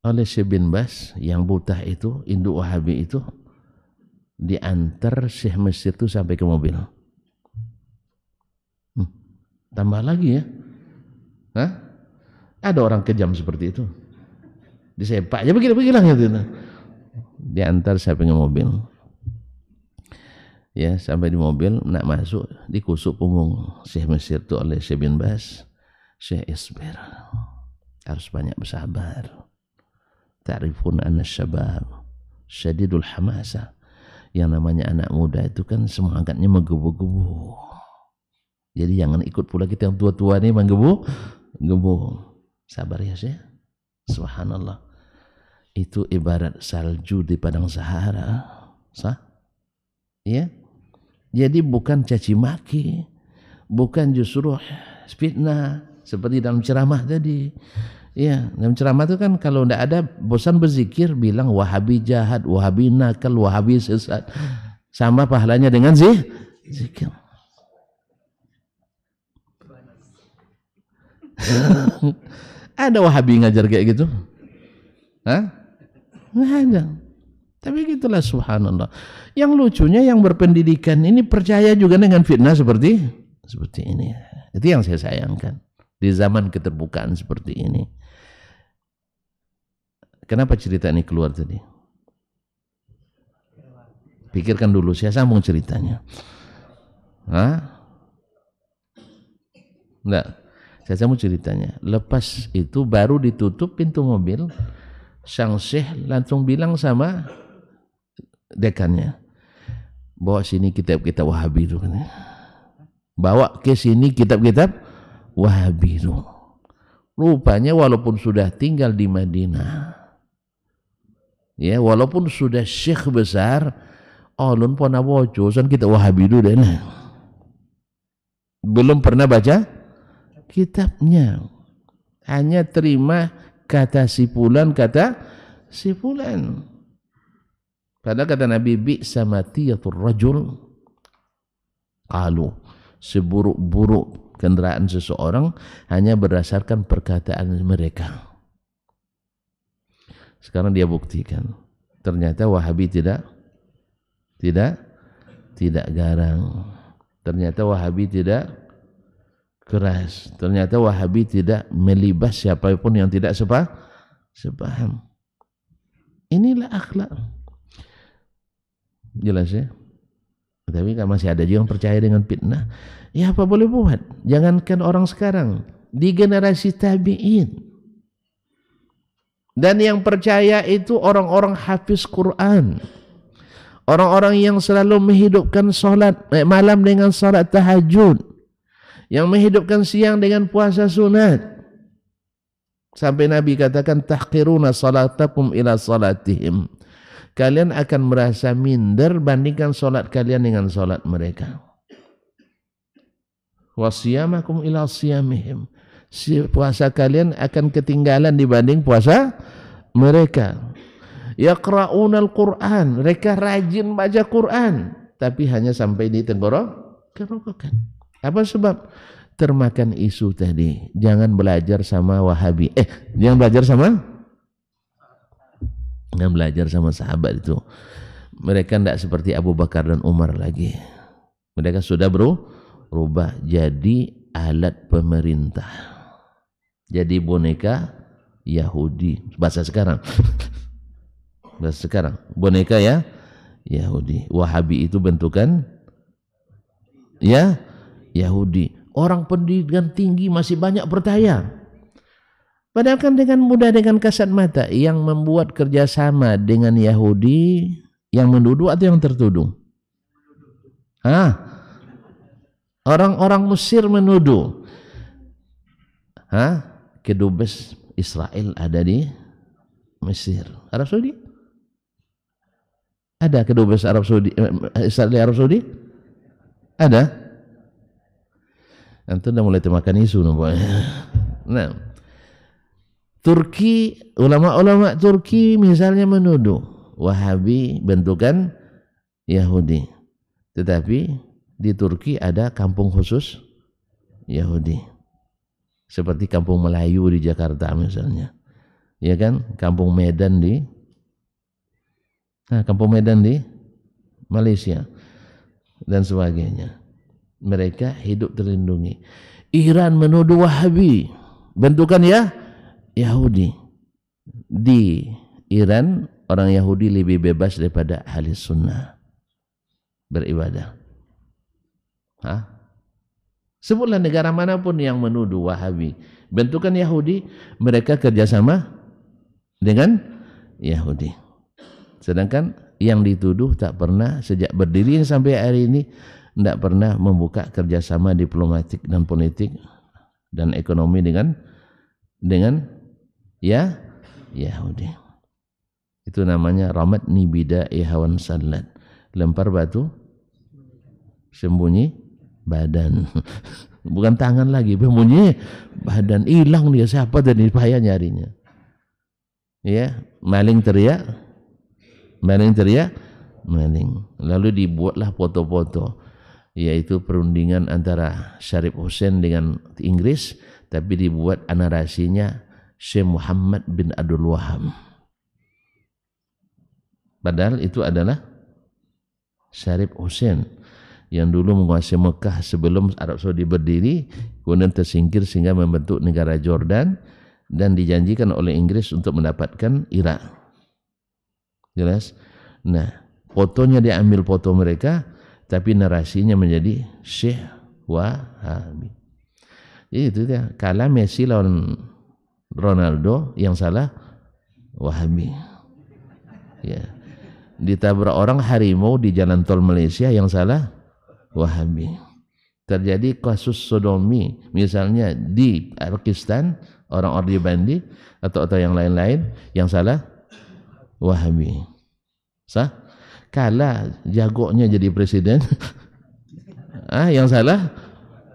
Oleh Syekh bin Bas yang buta itu, induk Wahabi itu, diantar Syekh Mesir itu sampai ke mobil. Tambah lagi ya. Hah? Ada orang kejam seperti itu. Disepak aja begini-begini gitu. Diantar sampai ke mobil. Ya, sampai di mobil nak masuk, dikusuk punggung Syekh Mesir itu oleh Syekh bin Bas. Syekh isbir. Harus banyak bersabar. Ta'rifun anna syabab syadidul hamasa. Yang namanya anak muda itu kan semangatnya menggebu-gebu. Jadi jangan ikut pula kita yang tua-tua ini menggebu-gebu. Sabar ya Syekh. Subhanallah. Itu ibarat salju di padang Sahara. Ya. Jadi bukan caci maki, bukan justru fitnah seperti dalam ceramah tadi. Ya, dalam ceramah itu kan kalau tidak ada bosan berzikir bilang Wahabi jahat, Wahabi nakal, Wahabi sesat. Sama pahalanya dengan zikir. Ada Wahabi ngajar kayak gitu? Hah? Nggak ada. Tapi gitulah subhanallah. Yang lucunya yang berpendidikan ini percaya juga dengan fitnah seperti ini. Itu yang saya sayangkan di zaman keterbukaan seperti ini. Kenapa cerita ini keluar tadi? Pikirkan dulu, saya sambung ceritanya. Enggak, saya sambung ceritanya. Lepas itu baru ditutup pintu mobil, sang Syekh langsung bilang sama dekannya, bawa sini kitab-kitab Wahabi itu kan. Bawa ke sini kitab-kitab Wahabi itu. Rupanya walaupun sudah tinggal di Madinah, ya walaupun sudah syekh besar, ulun pun wajo san kita Wahabi dulu deh. Belum pernah baca kitabnya, hanya terima kata si fulan, Padahal kata Nabi, bi'sa matiyatur rajul qalu, seburuk-buruk kendaraan seseorang hanya berdasarkan perkataan mereka. Sekarang dia buktikan, ternyata Wahabi tidak garang. Ternyata Wahabi tidak keras. Ternyata Wahabi tidak melibas siapapun yang tidak sepaham. Inilah akhlak. Jelas ya? Tapi kan masih ada juga yang percaya dengan fitnah. Ya apa boleh buat? Jangankan orang sekarang, di generasi tabi'in. Dan yang percaya itu orang-orang hafiz Quran. Orang-orang yang selalu menghidupkan salat malam dengan salat tahajud. yang menghidupkan siang dengan puasa sunat. Sampai Nabi katakan tahqiruna salatakum ila salatihim. Kalian akan merasa minder bandingkan salat kalian dengan salat mereka. Wasiyamakum ila siyamihim. Puasa kalian akan ketinggalan dibanding puasa mereka. Yaqra'una al-Qur'an, mereka rajin baca Quran, tapi hanya sampai di tenggorokan. Apa sebab? Termakan isu tadi. Jangan belajar sama Wahabi. Jangan belajar sama sahabat itu. Mereka tidak seperti Abu Bakar dan Umar lagi. Mereka sudah berubah jadi alat pemerintah. Jadi boneka Yahudi. Bahasa sekarang. Boneka ya Yahudi. Wahabi itu bentukan ya Yahudi. Orang pendidikan tinggi masih banyak bertanya. Padahal kan dengan mudah, dengan kasat mata, yang membuat kerjasama dengan Yahudi yang menuduh atau yang tertuduh? Orang-orang Mesir menuduh. Kedubes Israel ada di Mesir. Arab Saudi? Ada kedubes Arab Saudi, Israel Arab Saudi? Ada? Nanti udah mulai termakan isu nampaknya. Nah, Turki, ulama-ulama Turki misalnya menuduh Wahabi bentukan Yahudi. Tetapi di Turki ada kampung khusus Yahudi. Seperti kampung Melayu di Jakarta misalnya. Ya kan? Kampung Medan di Kampung Medan di Malaysia dan sebagainya. Mereka hidup terlindungi. Iran menuduh Wahabi bentukan ya Yahudi. Di Iran orang Yahudi lebih bebas daripada ahli sunnah beribadah. Sebutlah negara manapun yang menuduh Wahabi bentukan Yahudi, mereka kerjasama dengan Yahudi. Sedangkan yang dituduh tak pernah sejak berdiri sampai hari ini tidak pernah membuka kerjasama diplomatik dan politik dan ekonomi dengan Yahudi. Itu namanya ramat nibida ihawan salat. Lempar batu sembunyi badan. Bukan tangan lagi, sembunyi badan. Hilang dia, siapa tadi payah nyarinya. Ya, maling teriak. Lalu dibuatlah foto-foto, yaitu perundingan antara Syarif Hussein dengan Inggris, tapi dibuat narasinya Syekh Muhammad bin Abdul Wahab. Padahal itu adalah Syarif Hussein yang dulu menguasai Mekah sebelum Arab Saudi berdiri, kemudian tersingkir sehingga membentuk negara Jordan dan dijanjikan oleh Inggris untuk mendapatkan Irak. Jelas? Nah, fotonya diambil foto mereka, tapi narasinya menjadi Syekh Wahabi. Jadi itu dia. Kalah Messi lawan Ronaldo, yang salah Wahabi. Ya. Ditabrak orang harimau di jalan tol Malaysia, yang salah Wahabi. Terjadi kasus sodomi misalnya di Pakistan, orang Ordi Bandi atau yang lain-lain, yang salah Wahabi. Kalah jagonya jadi presiden, yang salah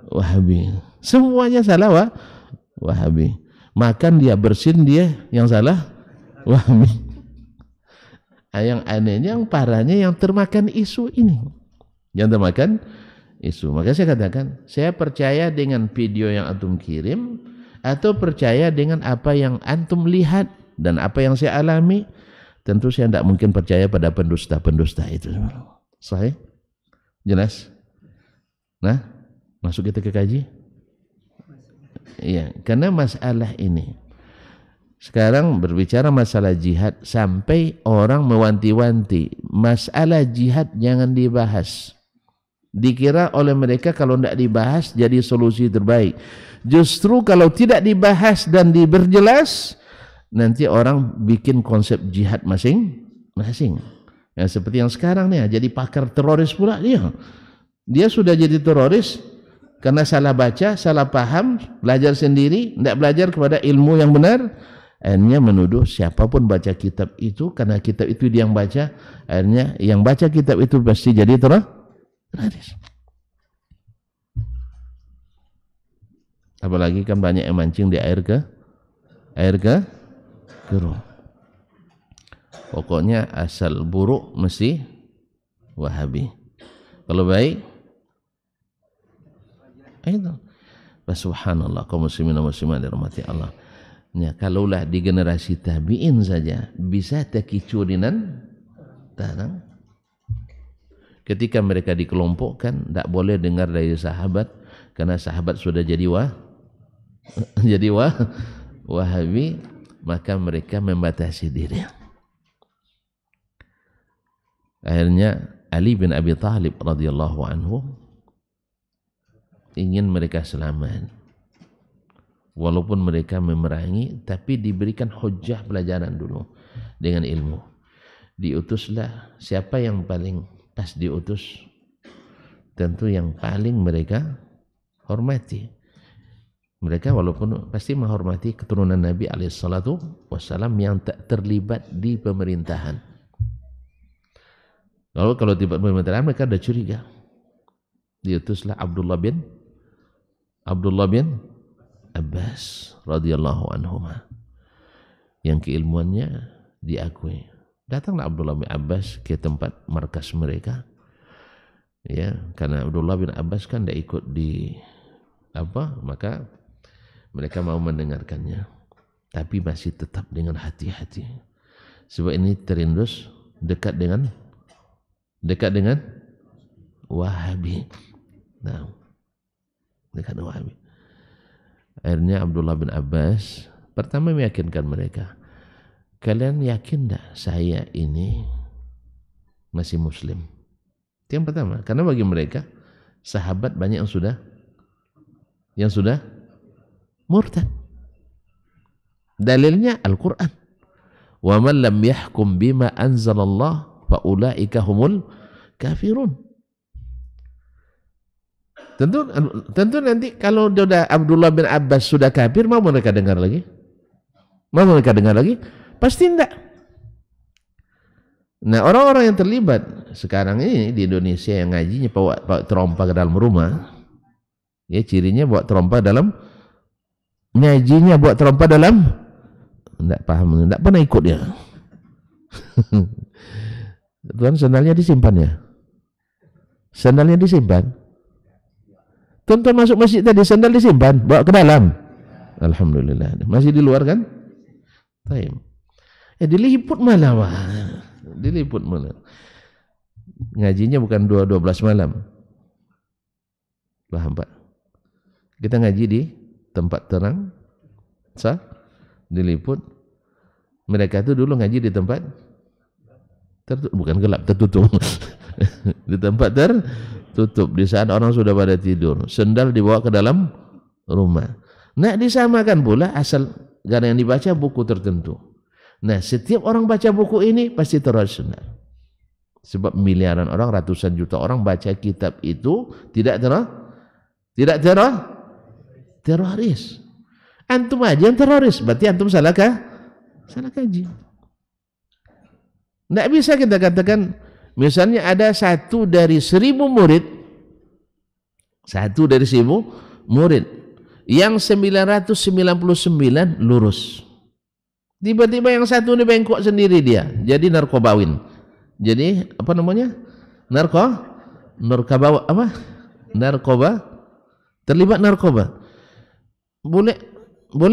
Wahabi. Semuanya salah Wahabi. Makan dia, bersin dia, yang salah Wahabi. Yang anehnya, yang parahnya, yang termakan isu ini, yang termakan isu. Maka saya katakan, saya percaya dengan video yang antum kirim atau percaya dengan apa yang antum lihat dan apa yang saya alami. Tentu saya tidak mungkin percaya pada pendusta-pendusta itu. Sahih? Jelas? Nah, masuk kita ke kaji? Iya, karena masalah ini sekarang berbicara masalah jihad, sampai orang mewanti-wanti masalah jihad jangan dibahas. Dikira oleh mereka kalau tidak dibahas jadi solusi terbaik. Justru kalau tidak dibahas dan diperjelas, nanti orang bikin konsep jihad masing-masing. Ya, seperti yang sekarang nih, jadi pakar teroris pula dia. Dia sudah jadi teroris, karena salah baca, salah paham, belajar sendiri, tidak belajar kepada ilmu yang benar, akhirnya menuduh siapapun baca kitab itu, karena kitab itu dia yang baca, akhirnya yang baca kitab itu pasti jadi teroris. Apalagi kan banyak yang mancing di air keruh. Pokoknya asal buruk mesti Wahabi. Kalau baik, itu. Subhanallah, kaum muslimin dan muslimat dirahmati Allah. Ya, kalaulah di generasi tabi'in saja bisa takicurinan tanang. Ketika mereka dikelompokkan, tidak boleh dengar dari sahabat, karena sahabat sudah jadi Wahabi, maka mereka membatasi diri. Akhirnya Ali bin Abi Thalib radhiyallahu anhu ingin mereka selamat, walaupun mereka memerangi, tapi diberikan hujjah pelajaran dulu dengan ilmu. Diutuslah siapa yang paling pas diutus, tentu yang paling mereka hormati. Mereka walaupun pasti menghormati keturunan Nabi alaihissalatu wassalam yang tak terlibat di pemerintahan. Lalu kalau tiba pemerintahan mereka ada curiga. Diutuslah Abdullah bin Abbas radhiyallahu anhuma yang keilmuannya diakui. Datanglah Abdullah bin Abbas ke tempat markas mereka. Ya, karena Abdullah bin Abbas kan tidak ikut di maka mereka mau mendengarkannya, tapi masih tetap dengan hati-hati. Sebab ini terindus dekat dengan Wahabi. Nah, dekat Wahabi. Akhirnya Abdullah bin Abbas pertama meyakinkan mereka, kalian yakin tak saya ini masih muslim? Itu yang pertama, karena bagi mereka sahabat banyak yang sudah murtad. Dalilnya Al-Quran. Wa man lam yahkum bima anzalallah fa ulaika humul kafirun. Tentu nanti kalau sudah Abdullah bin Abbas sudah kafir, mau mereka dengar lagi? Pasti enggak. Nah, orang-orang yang terlibat sekarang ini di Indonesia yang ngajinya bawa trompa ke dalam rumah, ya cirinya bawa trompa dalam ngajinya, bawa trompa dalam, enggak paham, enggak pernah ikut dia. Tuan, sandalnya disimpan ya? Sandalnya disimpan? Tuan masuk masjid tadi, sandal disimpan, bawa ke dalam. Alhamdulillah. Masih di luar kan? Taim. Diliput malah. Diliput malah. Ngajinya bukan 12 malam. Paham Pak? Kita ngaji di tempat terang, diliput. Mereka itu dulu ngaji di tempat tertutup, bukan gelap, tertutup. Di tempat tertutup, di saat orang sudah pada tidur, sendal dibawa ke dalam rumah. Nah, disamakan pula asal karena yang dibaca buku tertentu. Nah, setiap orang baca buku ini pasti teroris. Sebab miliaran orang, ratusan juta orang baca kitab itu tidak teroris. Antum aja yang teroris, berarti antum salah kaji. Tidak bisa kita katakan, misalnya ada 1 dari 1000 murid, 1 dari 1000 murid, yang 999 lurus. Tiba-tiba yang 1 ini bengkok sendiri dia, jadi narkobawin. Jadi apa namanya? Narkoba, terlibat narkoba. Boleh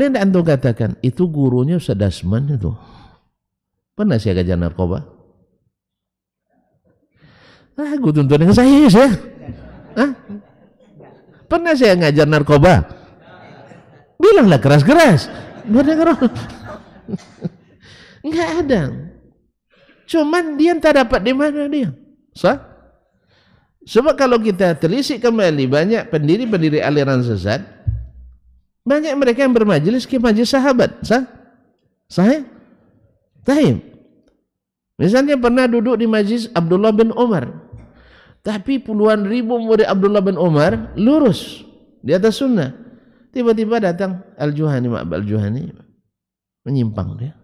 tidak antum katakan itu gurunya Ustaz Dasman itu pernah saya ngajar narkoba? Gue tuntut dengan saya. Pernah saya ngajar narkoba? Bilanglah keras-keras. Enggak ada. Cuman dia entah dapat di mana dia. Sebab kalau kita telisik kembali, banyak pendiri-pendiri aliran sesat, banyak mereka yang bermajelis ke majelis sahabat. Sahih. Misalnya pernah duduk di majelis Abdullah bin Umar, tapi puluhan ribu murid Abdullah bin Umar lurus, di atas sunnah. Tiba-tiba datang Al-Juhani, Ma'bad Al-Juhani, menyimpang dia.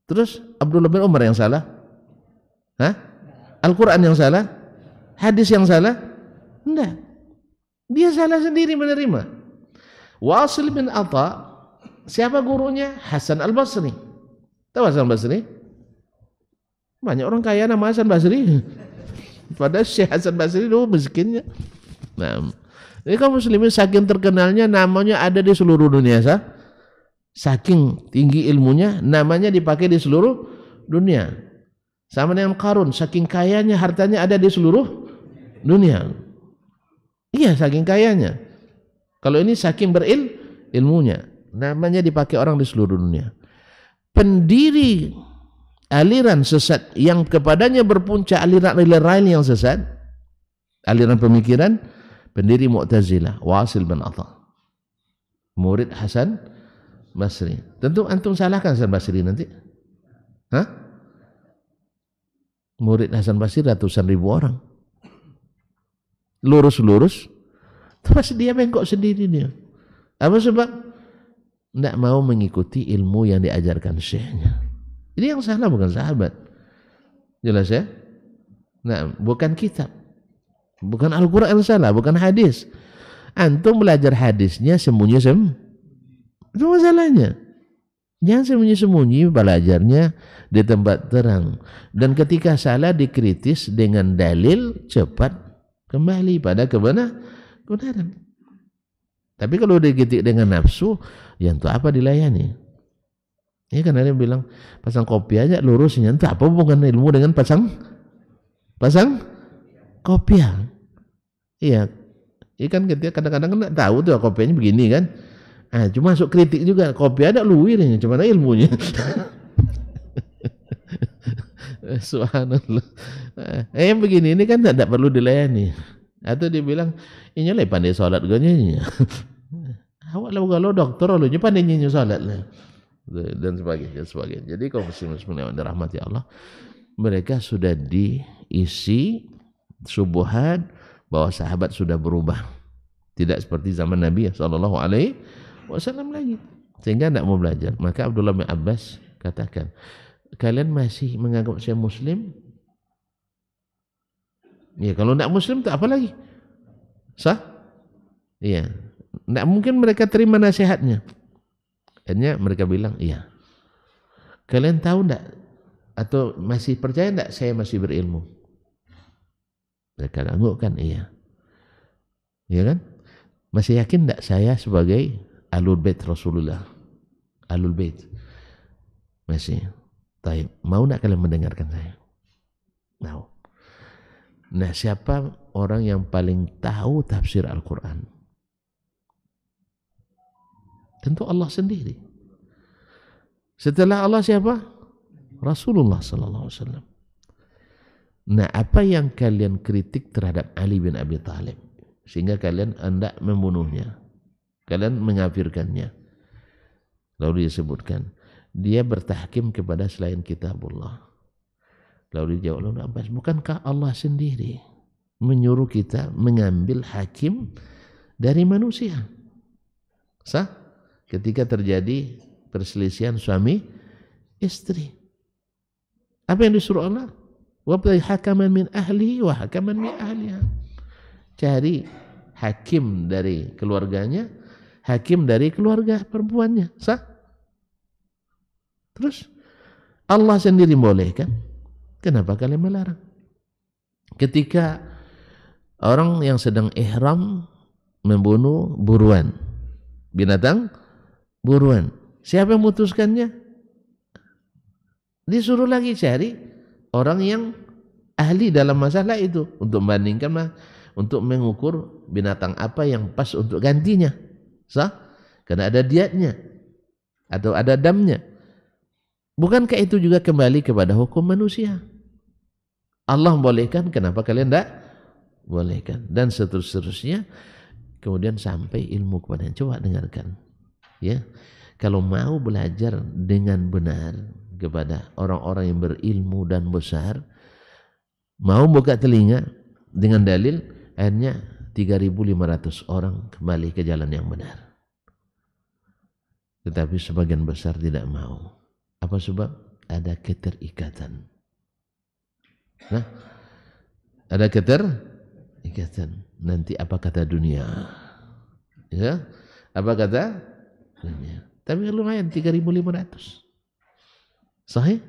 Terus Abdullah bin Umar yang salah? Hah? Al-Quran yang salah? Hadis yang salah? Enggak. Dia salah sendiri menerima. Wasil bin Atha, siapa gurunya? Hasan Al-Basri. Tahu Hasan Al-Basri? Banyak orang kaya nama Hasan Basri. Padahal Syekh Hasan Basri itu miskinnya. Nah, jadi kaum muslimin saking terkenalnya namanya ada di seluruh dunia, saking tinggi ilmunya namanya dipakai di seluruh dunia. Sama dengan Qarun, saking kayanya hartanya ada di seluruh dunia. Iya, saking kayanya. Kalau ini saking ilmunya, namanya dipakai orang di seluruh dunia. Pendiri aliran sesat yang kepadanya berpuncak aliran lain yang sesat, aliran pemikiran, pendiri Mu'tazilah, Wasil bin Atha, murid Hasan Basri. Tentu antum salahkan Hasan Basri nanti. Hah? Murid Hasan Basri ratusan ribu orang. Lurus-lurus, terus dia bengkok sendiri dia. Apa sebab? Tidak mau mengikuti ilmu yang diajarkan syekhnya. Ini yang salah bukan sahabat. Jelas ya? Nah, bukan kitab. Bukan Al-Quran salah, bukan hadis. Antum belajar hadisnya sembunyi-sembunyi. Itu masalahnya. Jangan sembunyi-sembunyi belajarnya di tempat terang. Dan ketika salah dikritis dengan dalil, cepat kembali pada kebenaran. Tapi kalau digitik dengan nafsu, ya itu apa dilayani? Ini kan ada yang bilang pasang kopi aja lurusnya, itu apa hubungan ilmu dengan pasang kopiah? Iya, kan kita kadang-kadang kan tahu tuh kopiahnya begini kan. Cuma masuk kritik juga, kopi ada luwirnya, cuma ada ilmunya. Subhanallah. Yang begini ini kan tidak perlu dilayani. Atau dibilang ini lah pandai sholat ganya. Awak lah kalau dokter lalu pandai nyanyi sholat lah. Dan sebagainya. Jadi kaum muslimin yang dirahmati Allah, mereka sudah diisi subuhat bahwa sahabat sudah berubah, tidak seperti zaman Nabi sallallahu alaihi wasallam lagi, sehingga tidak mau belajar. Maka Abdullah bin Abbas katakan, kalian masih menganggap saya muslim? Ya, kalau tidak muslim tak apa lagi? Sah? Iya. Tidak mungkin mereka terima nasihatnya. Akhirnya mereka bilang, iya. Kalian tahu enggak atau masih percaya enggak saya masih berilmu? Mereka anggukkan, iya. Iya kan? Masih yakin enggak saya sebagai Ahlul Bait Rasulullah? Ahlul Bait. Masih. Taib. Mau enggak kalian mendengarkan saya? Mau. Nah, siapa orang yang paling tahu tafsir Al-Quran? Tentu Allah sendiri. Setelah Allah siapa? Rasulullah sallallahu alaihi wasallam. Nah, apa yang kalian kritik terhadap Ali bin Abi Thalib sehingga kalian hendak membunuhnya? Kalian mengafirkannya. Lalu disebutkan dia bertahkim kepada selain kitabullah. Lalu dijawab oleh Abbas, bukankah Allah sendiri menyuruh kita mengambil hakim dari manusia? Sah? Ketika terjadi perselisihan suami istri, apa yang disuruh Allah? Wabtaghi hakaman min ahlihi wa hakaman min ahliha. Cari hakim dari keluarganya, hakim dari keluarga perempuannya. Sah? Terus Allah sendiri bolehkan, kenapa kalian melarang? Ketika orang yang sedang ihram membunuh buruan, binatang buruan, siapa yang memutuskannya? Disuruh lagi cari orang yang ahli dalam masalah itu untuk membandingkan, untuk mengukur binatang apa yang pas untuk gantinya. Sah? Karena ada diatnya atau ada damnya. Bukankah itu juga kembali kepada hukum manusia? Allah membolehkan, kenapa kalian tidak bolehkan? Dan seterusnya. Kemudian sampai ilmu kepada yang coba dengarkan. Ya, kalau mau belajar dengan benar kepada orang-orang yang berilmu dan besar, mau buka telinga dengan dalil, akhirnya 3.500 orang kembali ke jalan yang benar. Tetapi sebagian besar tidak mau. Apa sebab? Ada keterikatan. Nah, ada keterikatan. Nanti apa kata dunia? Ya, apa kata dunia? Tapi lumayan 3.500. Sahih?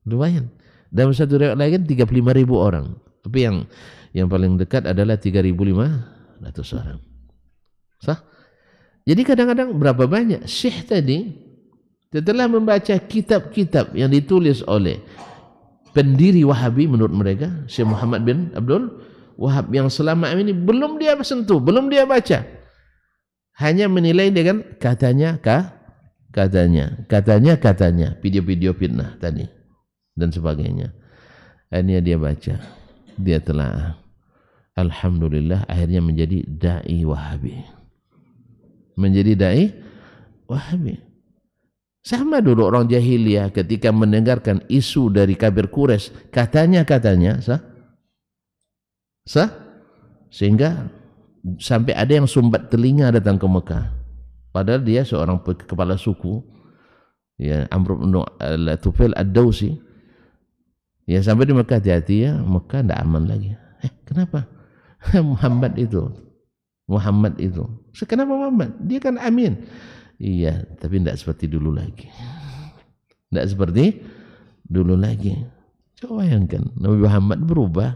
Lumayan. Dalam satu riwayat lain 35.000 orang. Tapi yang paling dekat adalah 3.500 orang. Sah? Jadi kadang-kadang berapa banyak Syekh tadi setelah membaca kitab-kitab yang ditulis oleh pendiri Wahabi menurut mereka, Syekh Muhammad bin Abdul Wahab, yang selama ini belum dia sentuh, belum dia baca. Hanya menilai dengan katanya, video-video fitnah tadi dan sebagainya. Akhirnya dia baca, dia telah, alhamdulillah akhirnya menjadi dai Wahabi. Menjadi dai Wahabi. Sama dulu orang jahiliyah ketika mendengarkan isu dari kafir Quraisy, katanya sah, sehingga sampai ada yang sumbat telinga datang ke Mekah. Padahal dia seorang kepala suku, ya, Amr bin Tufail ad-Dawsi. Ya, sampai di Mekah, hati-hati ya, Mekah tidak aman lagi. Kenapa? Muhammad itu. Kenapa Muhammad? Dia kan amin. Iya, tapi tidak seperti dulu lagi. Tidak seperti dulu lagi. Coba bayangkan, Nabi Muhammad berubah.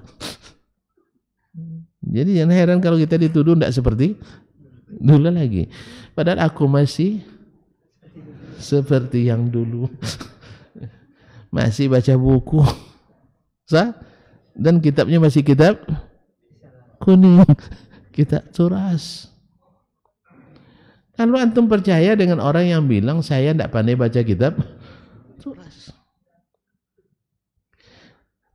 Jadi jangan heran kalau kita dituduh tidak seperti dulu lagi. Padahal aku masih seperti yang dulu. Masih baca buku. Dan kitabnya masih kitab kuning. Kitab turas. Lalu antum percaya dengan orang yang bilang saya tidak pandai baca kitab turas.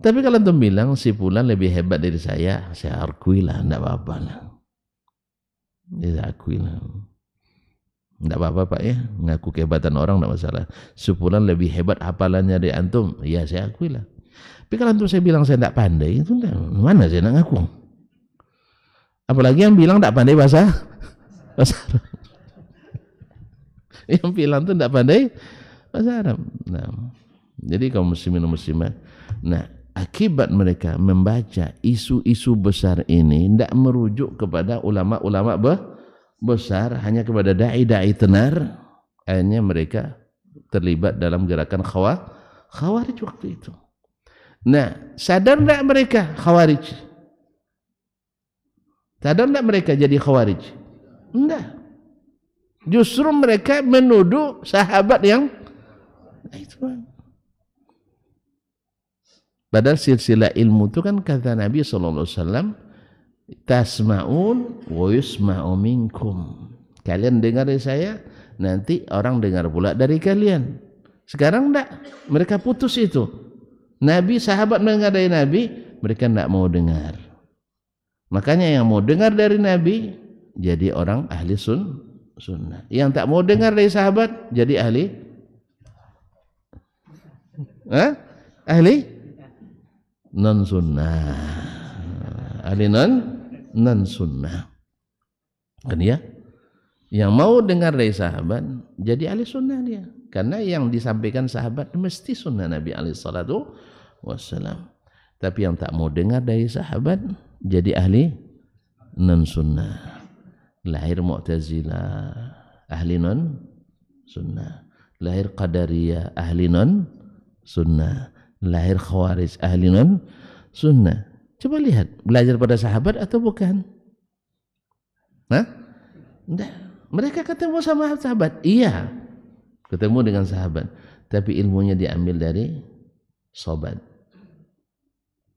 Tapi kalau antum bilang si fulan lebih hebat dari saya akuilah, tidak apa-apa lah. Saya akuilah. Tidak apa-apa Pak ya, ngaku kehebatan orang tidak masalah. Si fulan lebih hebat hafalannya dari antum, ya saya akuilah. Tapi kalau antum saya bilang saya tidak pandai, itu mana saya nak ngaku? Apalagi yang bilang tidak pandai bahasa Arab. Yang bilang itu tidak pandai bahasa Arab. Nah, jadi kaum muslimin dan muslimat, nah, akibat mereka membaca isu-isu besar ini tidak merujuk kepada ulama-ulama besar, hanya kepada dai-dai tenar, akhirnya mereka terlibat dalam gerakan khawarij waktu itu. Nah, sadar tidak mereka khawarij? Sadar tidak mereka jadi khawarij? Tidak. Justru mereka menuduh sahabat yang itu. Padahal silsilah ilmu itu kan kata Nabi SAW, tasma'un wa yusma'u minkum. Kalian dengar dari saya, nanti orang dengar pula dari kalian. Sekarang enggak, mereka putus itu. Nabi, sahabat mendengar dari Nabi, mereka enggak mau dengar. Makanya yang mau dengar dari Nabi jadi orang ahli sunnah. Yang tak mau dengar dari sahabat jadi ahli non sunnah. Ahli non sunnah. Kan ya? Yang mau dengar dari sahabat jadi ahli sunnah dia. Karena yang disampaikan sahabat mesti sunnah Nabi alaihi salatu wassalam. Tapi yang tak mau dengar dari sahabat jadi ahli non sunnah. Lahir Mu'tazilah, ahli non sunnah. Lahir Qadariyah, ahli non sunnah. Lahir Khawarij, ahli non sunnah. Coba lihat, belajar pada sahabat atau bukan? Enggak. Mereka ketemu sama sahabat, iya, ketemu dengan sahabat, tapi ilmunya diambil dari sobat,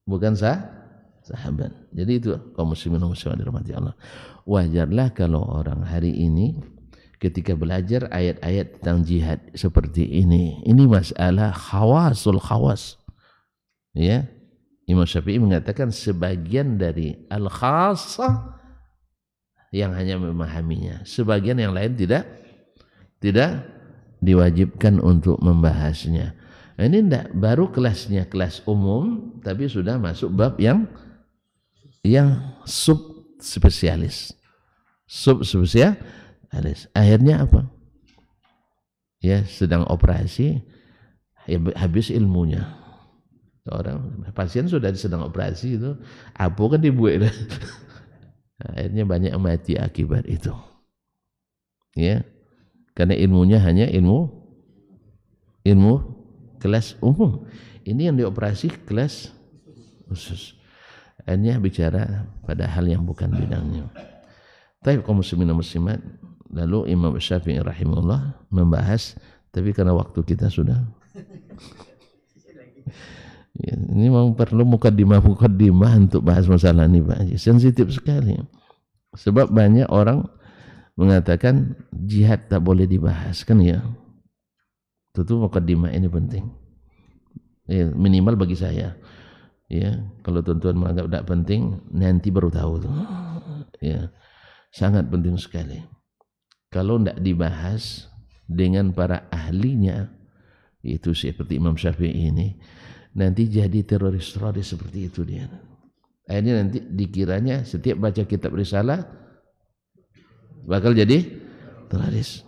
bukan sahabat. Jadi itu kaum muslimin dan muslimat dirahmati Allah. Wajarlah kalau orang hari ini ketika belajar ayat-ayat tentang jihad seperti ini masalah khawasul khawas. Ya, Imam Syafi'i mengatakan sebagian dari al-khassah yang hanya memahaminya, sebagian yang lain tidak diwajibkan untuk membahasnya. Ini tidak baru kelasnya kelas umum, tapi sudah masuk bab yang subspesialis. Subspesialis. Akhirnya apa? Ya, sedang operasi, ya habis ilmunya. Orang pasien sudah sedang operasi itu, apa kan dibuat. Akhirnya banyak yang mati akibat itu. Ya. Karena ilmunya hanya ilmu kelas umum. Ini yang dioperasi kelas khusus. Hanya bicara pada hal yang bukan bidangnya. Tapi kaum muslimin dan muslimat, lalu Imam Syafi'i rahimahullah membahas, tapi karena waktu kita sudah ya, ini memang perlu mukaddimah untuk bahas masalah ini, Pak. Sensitif sekali. Sebab banyak orang mengatakan jihad tak boleh dibahas, kan ya. Tentu mukaddimah ini penting. Ya, minimal bagi saya. Ya, kalau tuan-tuan menganggap tidak penting, nanti baru tahu tuh. Ya, sangat penting sekali. Kalau tidak dibahas dengan para ahlinya, itu seperti Imam Syafi'i ini, nanti jadi teroris seperti itu dia. Akhirnya nanti dikiranya setiap baca kitab risalah bakal jadi teroris.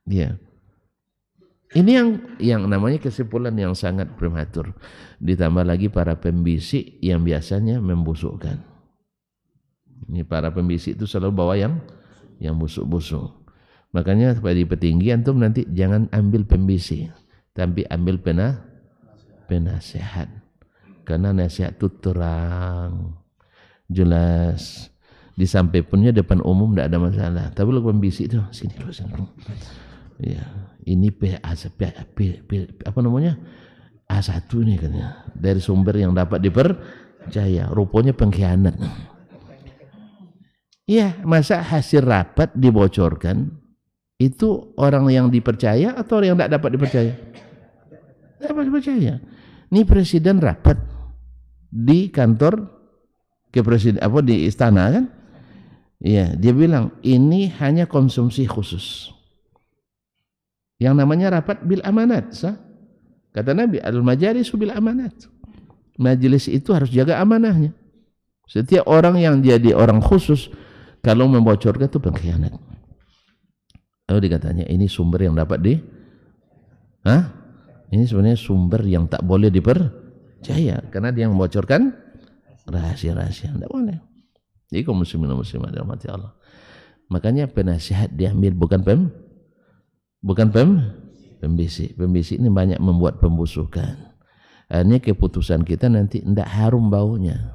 Ya. Ini yang namanya kesimpulan yang sangat prematur. Ditambah lagi para pembisik yang biasanya membusukkan. Ini para pembisik itu selalu bawa yang busuk-busuk. Makanya pada petinggi antum nanti jangan ambil pembisik, tapi ambil penasehat. Karena nasihat itu terang, jelas. Disampaikannya depan umum tidak ada masalah. Tapi kalau pembisik itu sini dulu. Ya, ini apa namanya? A1 nih katanya. Dari sumber yang dapat dipercaya. Rupanya pengkhianat. Iya, masa hasil rapat dibocorkan itu orang yang dipercaya atau orang yang tidak dapat dipercaya? Dapat dipercaya. Ini presiden rapat di kantor kepresiden di istana kan? Iya, dia bilang ini hanya konsumsi khusus. Yang namanya rapat bil amanat, sah? Kata Nabi, al-majalisu bil amanat. Majelis itu harus jaga amanahnya. Setiap orang yang jadi orang khusus kalau membocorkan itu pengkhianat. Lalu dikatanya ini sumber yang dapat ini sebenarnya sumber yang tak boleh dipercaya karena dia membocorkan rahasia-rahasia. Tidak boleh. Jadi kaum muslimin dan muslimat dirahmati Allah. Makanya penasihat diambil bukan pembisik. Pembisik ini banyak membuat pembusukan. Ini keputusan kita nanti tidak harum baunya.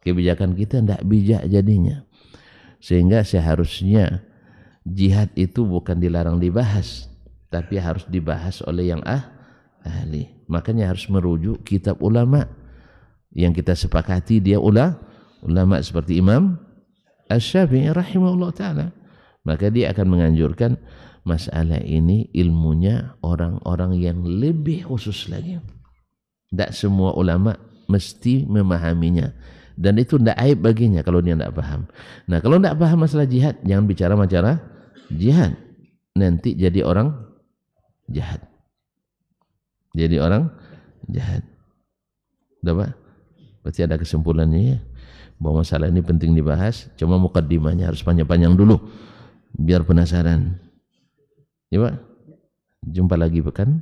Kebijakan kita tidak bijak jadinya. Sehingga seharusnya jihad itu bukan dilarang dibahas, tapi harus dibahas oleh yang ahli. Makanya harus merujuk kitab ulama yang kita sepakati dia ulama seperti Imam Asy-Syafi'i rahimahullah ta'ala. Maka dia akan menganjurkan masalah ini ilmunya orang-orang yang lebih khusus lagi. Tidak semua ulama mesti memahaminya. Dan itu tidak aib baginya kalau dia tidak paham. Nah, kalau tidak paham masalah jihad, jangan bicara masalah jihad. Nanti jadi orang jahat. Jadi orang jahat. Udah Pak? Berarti ada kesimpulannya ya. Bahwa masalah ini penting dibahas. Cuma mukaddimahnya harus panjang-panjang dulu. Biar penasaran. Ya Pak? Jumpa lagi pekan?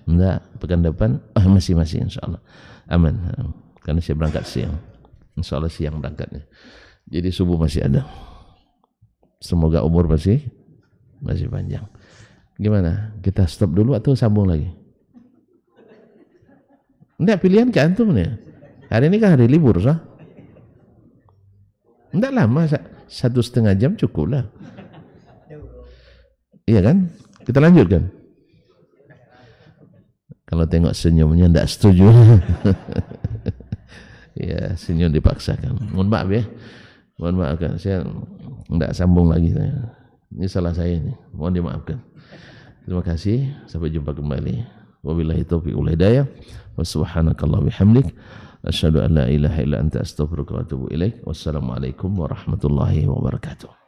Enggak, pekan depan. Masih insyaAllah. Aman. Karena saya berangkat siang. InsyaAllah siang berangkatnya. Jadi subuh masih ada. Semoga umur masih panjang. Gimana? Kita stop dulu atau sambung lagi? Enggak, pilihan ke antum nih. Hari ini kan hari libur, sah? Enggak lama, 1,5 jam cukup lah. Iya kan? Kita lanjutkan. Kalau tengok senyumnya enggak setuju. Ya, senyum dipaksakan. Mohon maaf ya. Mohon maaf kan, saya enggak sambung lagi. Ini salah saya ini. Mohon dimaafkan. Terima kasih. Sampai jumpa kembali. Wabillahi taufiq wal hidayah. Wa subhanakallah bihamdik. Asyhadu an la ilaha illa anta astaghfiruka wa atubu ilaik. Wassalamualaikum warahmatullahi wabarakatuh.